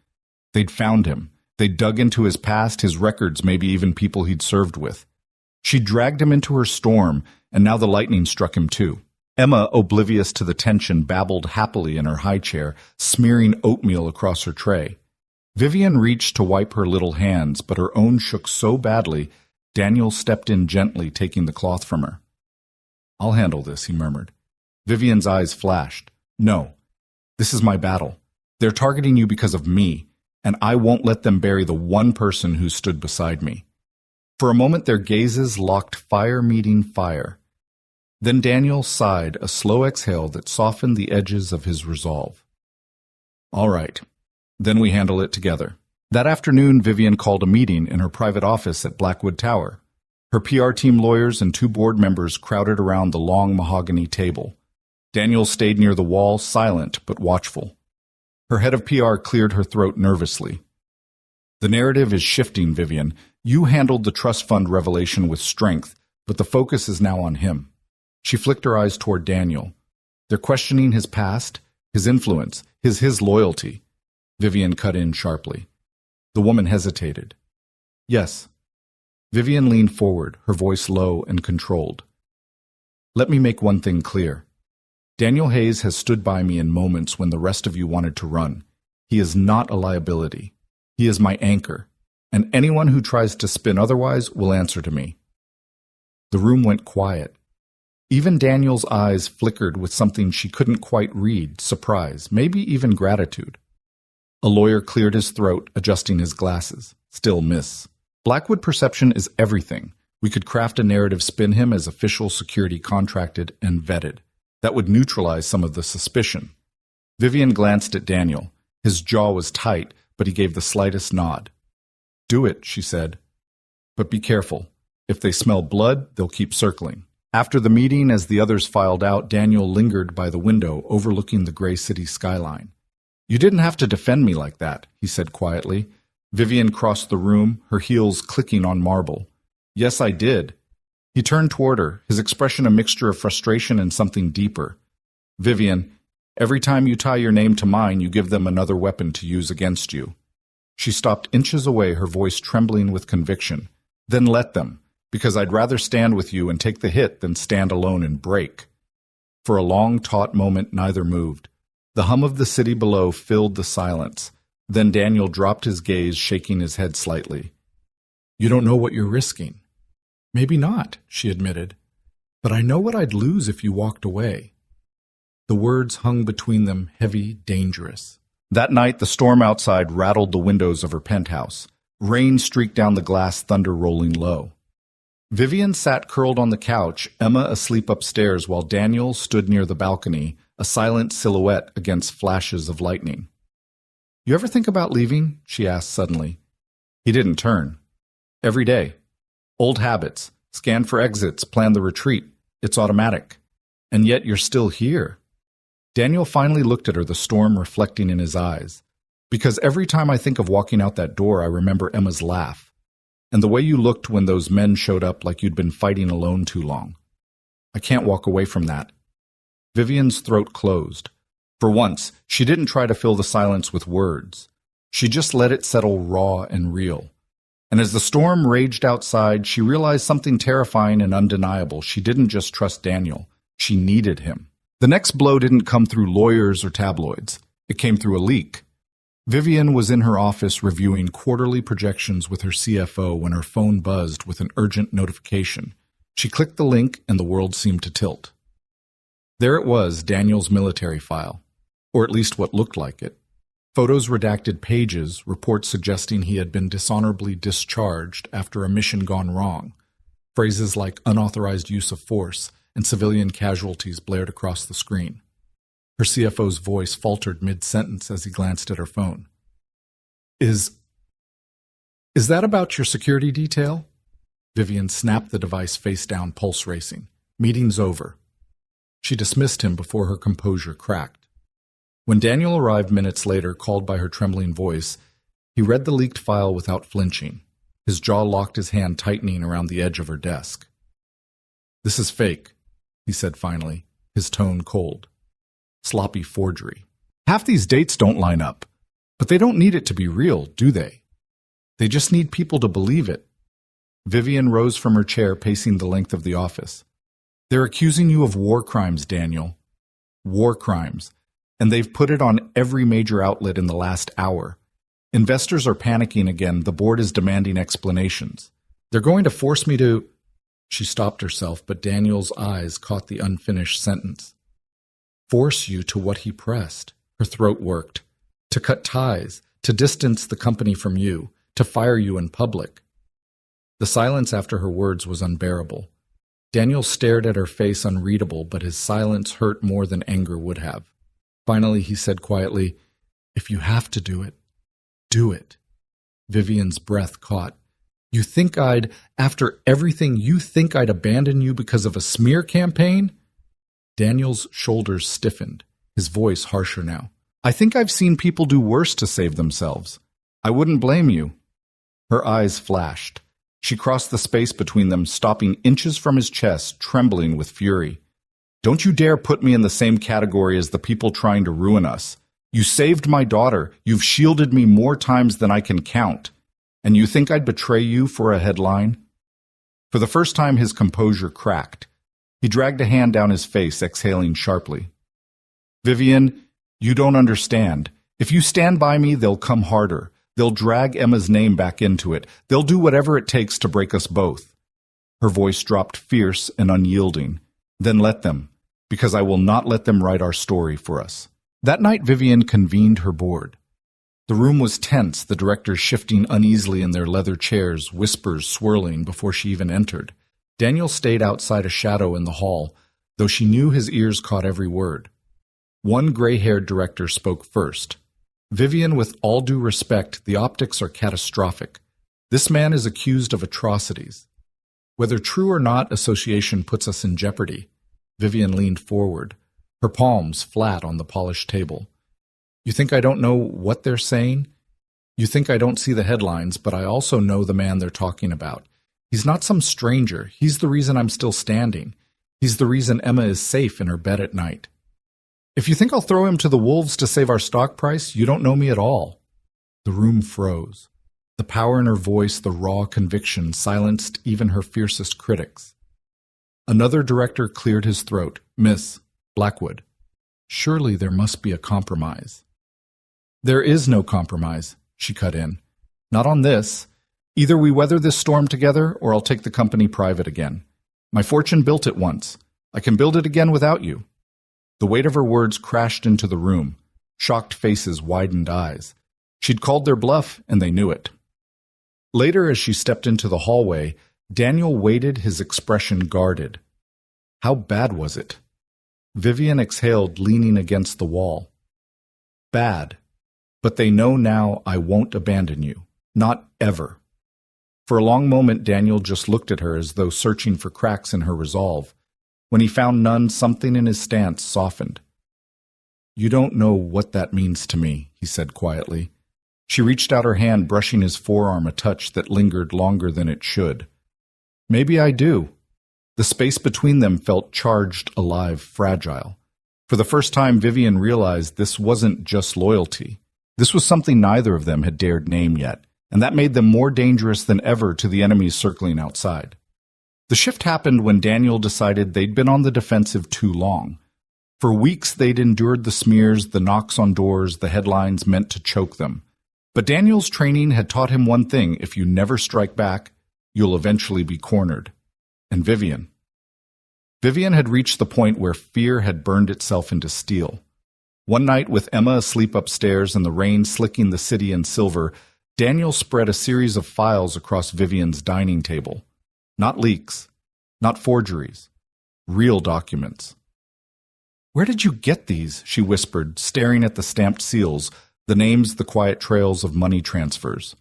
They'd found him. They'd dug into his past, his records, maybe even people he'd served with. She dragged him into her storm, and now the lightning struck him too. Emma, oblivious to the tension, babbled happily in her high chair, smearing oatmeal across her tray. Vivian reached to wipe her little hands, but her own shook so badly, Daniel stepped in gently, taking the cloth from her. I'll handle this, he murmured. Vivian's eyes flashed. No, this is my battle. They're targeting you because of me, and I won't let them bury the one person who stood beside me. For a moment their gazes locked, fire meeting fire. Then Daniel sighed, a slow exhale that softened the edges of his resolve. All right. Then we handle it together. That afternoon, Vivian called a meeting in her private office at Blackwood Tower. Her PR team lawyers and 2 board members crowded around the long mahogany table. Daniel stayed near the wall, silent but watchful. Her head of PR cleared her throat nervously. The narrative is shifting, Vivian. You handled the trust fund revelation with strength, but the focus is now on him. She flicked her eyes toward Daniel. They're questioning his past, his influence, his loyalty. Vivian cut in sharply. The woman hesitated. Yes. Vivian leaned forward, her voice low and controlled. Let me make one thing clear. Daniel Hayes has stood by me in moments when the rest of you wanted to run. He is not a liability. He is my anchor, and anyone who tries to spin otherwise will answer to me. The room went quiet. Even Daniel's eyes flickered with something she couldn't quite read, surprise, maybe even gratitude. A lawyer cleared his throat, adjusting his glasses. Still miss. Blackwood perception is everything. We could craft a narrative, spin him as official security contracted and vetted. That would neutralize some of the suspicion. Vivian glanced at Daniel. His jaw was tight, but he gave the slightest nod. Do it, she said. But be careful. If they smell blood, they'll keep circling. After the meeting, as the others filed out, Daniel lingered by the window overlooking the gray city skyline. You didn't have to defend me like that, he said quietly. Vivian crossed the room, her heels clicking on marble. Yes, I did. He turned toward her, his expression a mixture of frustration and something deeper. Vivian, every time you tie your name to mine, you give them another weapon to use against you. She stopped inches away, her voice trembling with conviction. Then let them, because I'd rather stand with you and take the hit than stand alone and break. For a long, taut moment, neither moved. The hum of the city below filled the silence. Then Daniel dropped his gaze, shaking his head slightly. You don't know what you're risking. Maybe not, she admitted. But I know what I'd lose if you walked away. The words hung between them, heavy, dangerous. That night, the storm outside rattled the windows of her penthouse. Rain streaked down the glass, thunder rolling low. Vivian sat curled on the couch, Emma asleep upstairs, while Daniel stood near the balcony, a silent silhouette against flashes of lightning. You ever think about leaving? She asked suddenly. He didn't turn. Every day. Old habits. Scan for exits, plan the retreat. It's automatic. And yet you're still here. Daniel finally looked at her, the storm reflecting in his eyes. Because every time I think of walking out that door, I remember Emma's laugh. And the way you looked when those men showed up, like you'd been fighting alone too long. I can't walk away from that. Vivian's throat closed. For once, she didn't try to fill the silence with words. She just let it settle raw and real. And as the storm raged outside, she realized something terrifying and undeniable. She didn't just trust Daniel. She needed him. The next blow didn't come through lawyers or tabloids. It came through a leak. Vivian was in her office reviewing quarterly projections with her CFO when her phone buzzed with an urgent notification. She clicked the link and the world seemed to tilt. There it was, Daniel's military file. Or at least what looked like it. Photos redacted pages, reports suggesting he had been dishonorably discharged after a mission gone wrong. Phrases like unauthorized use of force and civilian casualties blared across the screen. Her CFO's voice faltered mid-sentence as he glanced at her phone. Is that about your security detail? Vivian snapped the device face down, pulse racing. Meeting's over. She dismissed him before her composure cracked. When Daniel arrived minutes later, called by her trembling voice, he read the leaked file without flinching. His jaw locked, his hand tightening around the edge of her desk. This is fake, he said finally, his tone cold. Sloppy forgery. Half these dates don't line up, but they don't need it to be real, do they? They just need people to believe it. Vivian rose from her chair, pacing the length of the office. They're accusing you of war crimes, Daniel. War crimes. And they've put it on every major outlet in the last hour. Investors are panicking again. The board is demanding explanations. They're going to force me to... She stopped herself, but Daniel's eyes caught the unfinished sentence. Force you to what he pressed. Her throat worked. To cut ties, to distance the company from you, to fire you in public. The silence after her words was unbearable. Daniel stared at her face, unreadable, but his silence hurt more than anger would have. Finally, he said quietly, If you have to do it, do it. Vivian's breath caught. After everything, you think I'd abandon you because of a smear campaign? Daniel's shoulders stiffened, his voice harsher now. I think I've seen people do worse to save themselves. I wouldn't blame you. Her eyes flashed. She crossed the space between them, stopping inches from his chest, trembling with fury. Don't you dare put me in the same category as the people trying to ruin us. You saved my daughter. You've shielded me more times than I can count. And you think I'd betray you for a headline? For the first time, his composure cracked. He dragged a hand down his face, exhaling sharply. Vivian, you don't understand. If you stand by me, they'll come harder. They'll drag Emma's name back into it. They'll do whatever it takes to break us both. Her voice dropped fierce and unyielding. Then let them, because I will not let them write our story for us. That night, Vivian convened her board. The room was tense, the directors shifting uneasily in their leather chairs, whispers swirling before she even entered. Daniel stayed outside a shadow in the hall, though she knew his ears caught every word. One gray-haired director spoke first. Vivian, with all due respect, the optics are catastrophic. This man is accused of atrocities. Whether true or not, association puts us in jeopardy. Vivian leaned forward, her palms flat on the polished table. You think I don't know what they're saying? You think I don't see the headlines, but I also know the man they're talking about. He's not some stranger. He's the reason I'm still standing. He's the reason Emma is safe in her bed at night. If you think I'll throw him to the wolves to save our stock price, you don't know me at all. The room froze. The power in her voice, the raw conviction, silenced even her fiercest critics. Another director cleared his throat. Miss Blackwood, surely there must be a compromise. There is no compromise, she cut in. Not on this. Either we weather this storm together, or I'll take the company private again. My fortune built it once. I can build it again without you. The weight of her words crashed into the room. Shocked faces widened eyes. She'd called their bluff, and they knew it. Later, as she stepped into the hallway, Daniel waited, his expression guarded. How bad was it? Vivian exhaled, leaning against the wall. Bad. But they know now I won't abandon you. Not ever. For a long moment, Daniel just looked at her as though searching for cracks in her resolve. When he found none, something in his stance softened. You don't know what that means to me, he said quietly. She reached out her hand, brushing his forearm, a touch that lingered longer than it should. Maybe I do. The space between them felt charged, alive, fragile. For the first time, Vivian realized this wasn't just loyalty. This was something neither of them had dared name yet, and that made them more dangerous than ever to the enemies circling outside. The shift happened when Daniel decided they'd been on the defensive too long. For weeks they'd endured the smears, the knocks on doors, the headlines meant to choke them. But Daniel's training had taught him one thing: if you never strike back, you'll eventually be cornered. And Vivian had reached the point where fear had burned itself into steel. One night, with Emma asleep upstairs and the rain slicking the city in silver, Daniel spread a series of files across Vivian's dining table. Not leaks, not forgeries, real documents. Where did you get these? She whispered, staring at the stamped seals, the names, the quiet trails of money transfers.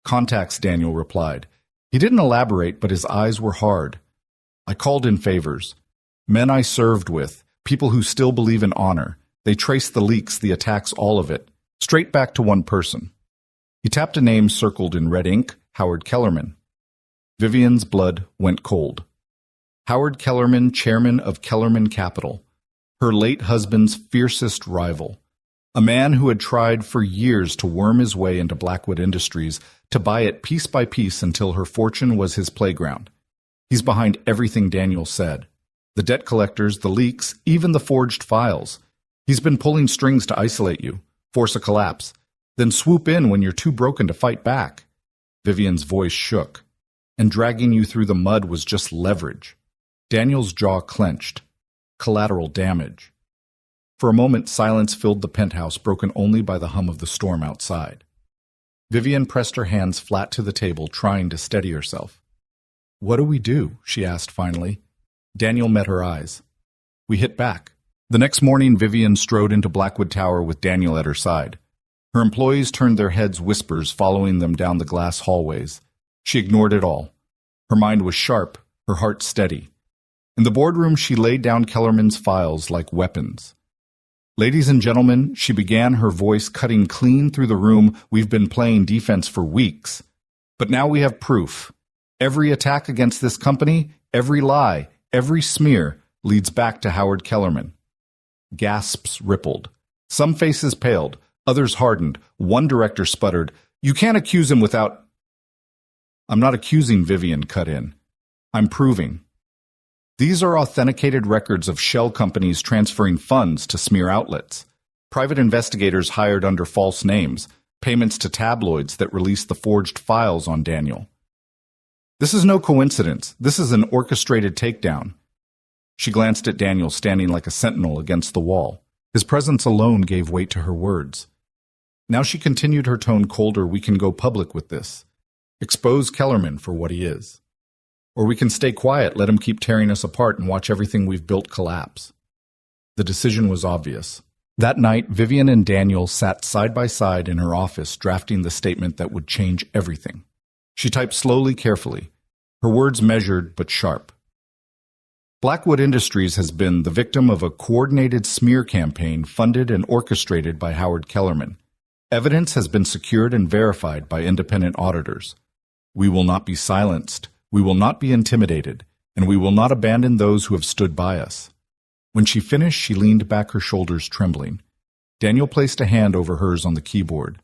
Contacts, Daniel replied. He didn't elaborate, but his eyes were hard. I called in favors. Men I served with, people who still believe in honor. They traced the leaks, the attacks, all of it, straight back to one person. He tapped a name circled in red ink, Howard Kellerman. Vivian's blood went cold. Howard Kellerman, chairman of Kellerman Capital, her late husband's fiercest rival. A man who had tried for years to worm his way into Blackwood Industries, to buy it piece by piece until her fortune was his playground. He's behind everything Daniel said. The debt collectors, the leaks, even the forged files. He's been pulling strings to isolate you, force a collapse, then swoop in when you're too broken to fight back. Vivian's voice shook, and dragging you through the mud was just leverage. Daniel's jaw clenched. Collateral damage. For a moment, silence filled the penthouse, broken only by the hum of the storm outside. Vivian pressed her hands flat to the table, trying to steady herself. What do we do? She asked finally. Daniel met her eyes. We hit back. The next morning, Vivian strode into Blackwood Tower with Daniel at her side. Her employees turned their heads, whispers following them down the glass hallways. She ignored it all. Her mind was sharp, her heart steady. In the boardroom, she laid down Kellerman's files like weapons. "Ladies and gentlemen," she began, her voice cutting clean through the room. "We've been playing defense for weeks. But now we have proof. Every attack against this company, every lie, every smear leads back to Howard Kellerman." Gasps rippled. Some faces paled, others hardened. One director sputtered, "You can't accuse him without—" "I'm not accusing," Vivian cut in. "I'm proving. These are authenticated records of shell companies transferring funds to smear outlets, private investigators hired under false names, payments to tabloids that released the forged files on Daniel. This is no coincidence. This is an orchestrated takedown." She glanced at Daniel, standing like a sentinel against the wall. His presence alone gave weight to her words. Now she continued, her tone colder. "We can go public with this. Expose Kellerman for what he is. Or we can stay quiet, let him keep tearing us apart and watch everything we've built collapse." The decision was obvious. That night, Vivian and Daniel sat side by side in her office, drafting the statement that would change everything. She typed slowly, carefully, her words measured but sharp. "Blackwood Industries has been the victim of a coordinated smear campaign funded and orchestrated by Howard Kellerman. Evidence has been secured and verified by independent auditors. We will not be silenced. We will not be intimidated, and we will not abandon those who have stood by us." When she finished, she leaned back, her shoulders trembling. Daniel placed a hand over hers on the keyboard.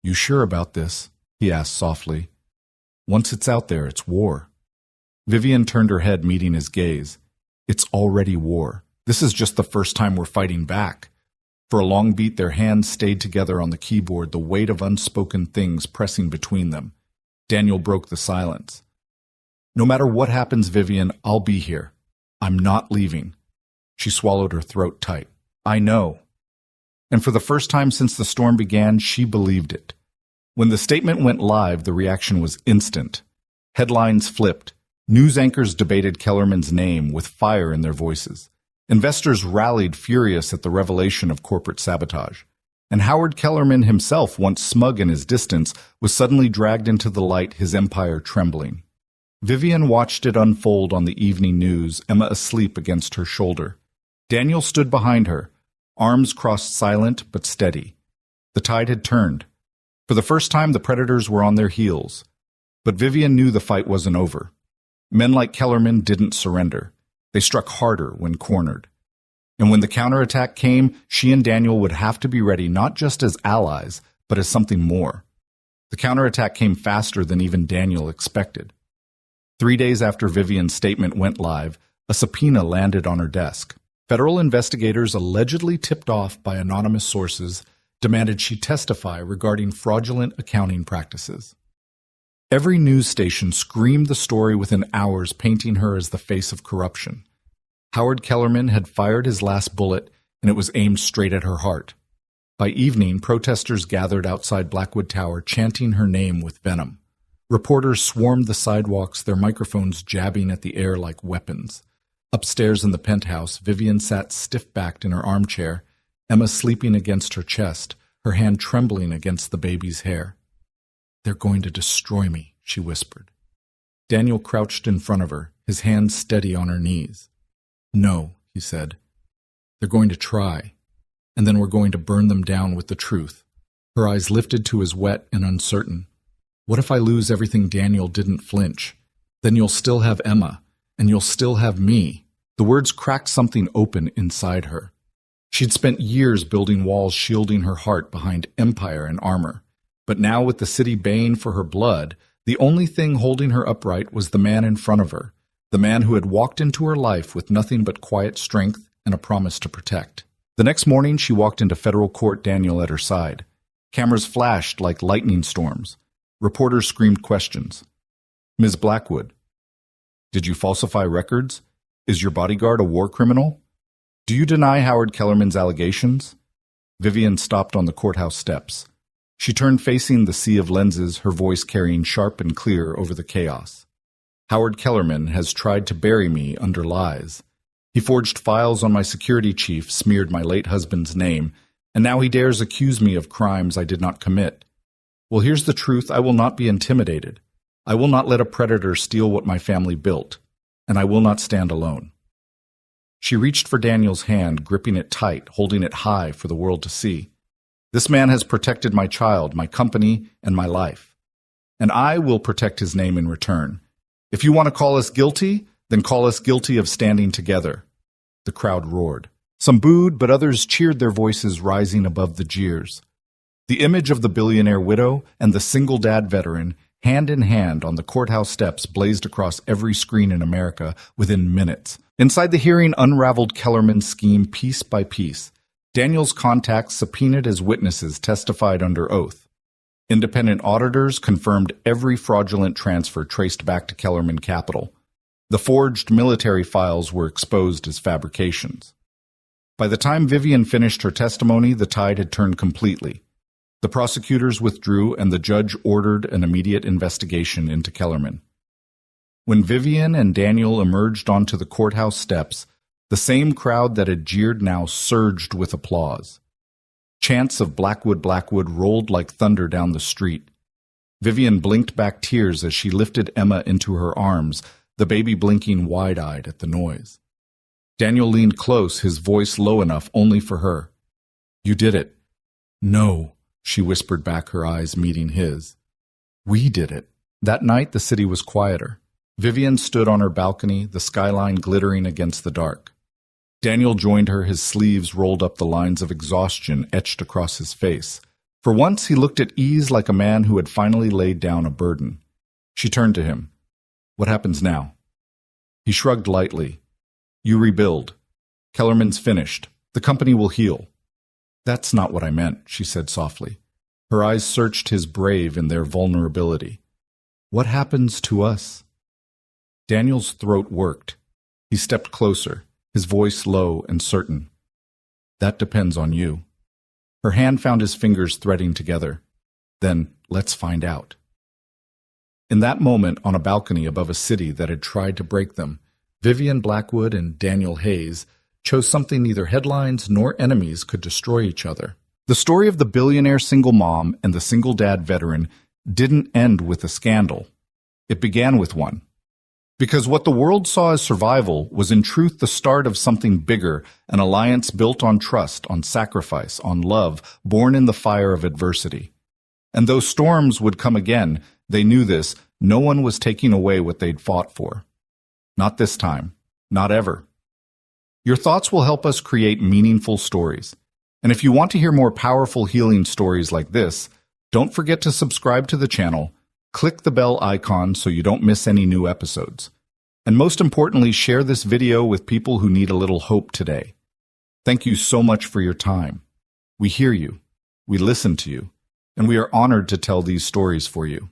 "You sure about this?" he asked softly. "Once it's out there, it's war." Vivian turned her head, meeting his gaze. "It's already war. This is just the first time we're fighting back." For a long beat, their hands stayed together on the keyboard, the weight of unspoken things pressing between them. Daniel broke the silence. "No matter what happens, Vivian, I'll be here. I'm not leaving." She swallowed her throat tight. "I know." And for the first time since the storm began, she believed it. When the statement went live, the reaction was instant. Headlines flipped. News anchors debated Kellerman's name with fire in their voices. Investors rallied, furious at the revelation of corporate sabotage. And Howard Kellerman himself, once smug in his distance, was suddenly dragged into the light, his empire trembling. Vivian watched it unfold on the evening news, Emma asleep against her shoulder. Daniel stood behind her, arms crossed, silent but steady. The tide had turned. For the first time, the predators were on their heels. But Vivian knew the fight wasn't over. Men like Kellerman didn't surrender. They struck harder when cornered. And when the counterattack came, she and Daniel would have to be ready, not just as allies, but as something more. The counterattack came faster than even Daniel expected. 3 days after Vivian's statement went live, a subpoena landed on her desk. Federal investigators, allegedly tipped off by anonymous sources, demanded she testify regarding fraudulent accounting practices. Every news station screamed the story within hours, painting her as the face of corruption. Howard Kellerman had fired his last bullet, and it was aimed straight at her heart. By evening, protesters gathered outside Blackwood Tower, chanting her name with venom. Reporters swarmed the sidewalks, their microphones jabbing at the air like weapons. Upstairs in the penthouse, Vivian sat stiff-backed in her armchair, Emma sleeping against her chest, her hand trembling against the baby's hair. "They're going to destroy me," she whispered. Daniel crouched in front of her, his hands steady on her knees. "No," he said. "They're going to try, and then we're going to burn them down with the truth." Her eyes lifted to his, wet and uncertain. "What if I lose everything?" Daniel didn't flinch. "Then you'll still have Emma, and you'll still have me." The words cracked something open inside her. She'd spent years building walls shielding her heart behind empire and armor. But now, with the city baying for her blood, the only thing holding her upright was the man in front of her, the man who had walked into her life with nothing but quiet strength and a promise to protect. The next morning, she walked into federal court, Daniel at her side. Cameras flashed like lightning storms. Reporters screamed questions. "Ms. Blackwood, did you falsify records? Is your bodyguard a war criminal? Do you deny Howard Kellerman's allegations?" Vivian stopped on the courthouse steps. She turned, facing the sea of lenses, her voice carrying sharp and clear over the chaos. "Howard Kellerman has tried to bury me under lies. He forged files on my security chief, smeared my late husband's name, And now he dares accuse me of crimes I did not commit. Well, here's the truth. I will not be intimidated. I will not let a predator steal what my family built, and I will not stand alone. She reached for Daniel's hand, gripping it tight, holding it high for the world to see. This man has protected my child, my company, and my life. And I will protect his name in return. If you want to call us guilty, then call us guilty of standing together. The crowd roared. Some booed, but others cheered, their voices rising above the jeers. The image of the billionaire widow and the single dad veteran, hand in hand on the courthouse steps, blazed across every screen in America within minutes. Inside the hearing unraveled Kellerman's scheme piece by piece. Daniel's contacts, subpoenaed as witnesses, testified under oath. Independent auditors confirmed every fraudulent transfer traced back to Kellerman Capital. The forged military files were exposed as fabrications. By the time Vivian finished her testimony, the tide had turned completely. The prosecutors withdrew, and the judge ordered an immediate investigation into Kellerman. When Vivian and Daniel emerged onto the courthouse steps, the same crowd that had jeered now surged with applause. Chants of Blackwood, Blackwood rolled like thunder down the street. Vivian blinked back tears as she lifted Emma into her arms, the baby blinking wide-eyed at the noise. Daniel leaned close, his voice low enough only for her. "You did it." "No," she whispered back, her eyes meeting his. "We did it." That night the city was quieter. Vivian stood on her balcony, the skyline glittering against the dark. Daniel joined her, his sleeves rolled up, the lines of exhaustion etched across his face. For once he looked at ease, like a man who had finally laid down a burden. She turned to him. "What happens now?" He shrugged lightly. "You rebuild. Kellerman's finished. The company will heal." "That's not what I meant," she said softly. Her eyes searched his brave in their vulnerability. "What happens to us?" Daniel's throat worked. He stepped closer, his voice low and certain. "That depends on you." Her hand found his fingers threading together. "Then let's find out." In that moment, on a balcony above a city that had tried to break them, Vivian Blackwood and Daniel Hayes chose something neither headlines nor enemies could destroy each other. The story of the billionaire single mom and the single dad veteran didn't end with a scandal. It began with one. Because what the world saw as survival was in truth the start of something bigger, an alliance built on trust, on sacrifice, on love, born in the fire of adversity. And though storms would come again, they knew this, no one was taking away what they'd fought for. Not this time. Not ever. Your thoughts will help us create meaningful stories. And if you want to hear more powerful healing stories like this, don't forget to subscribe to the channel, click the bell icon so you don't miss any new episodes. And most importantly, share this video with people who need a little hope today. Thank you so much for your time. We hear you, we listen to you, and we are honored to tell these stories for you.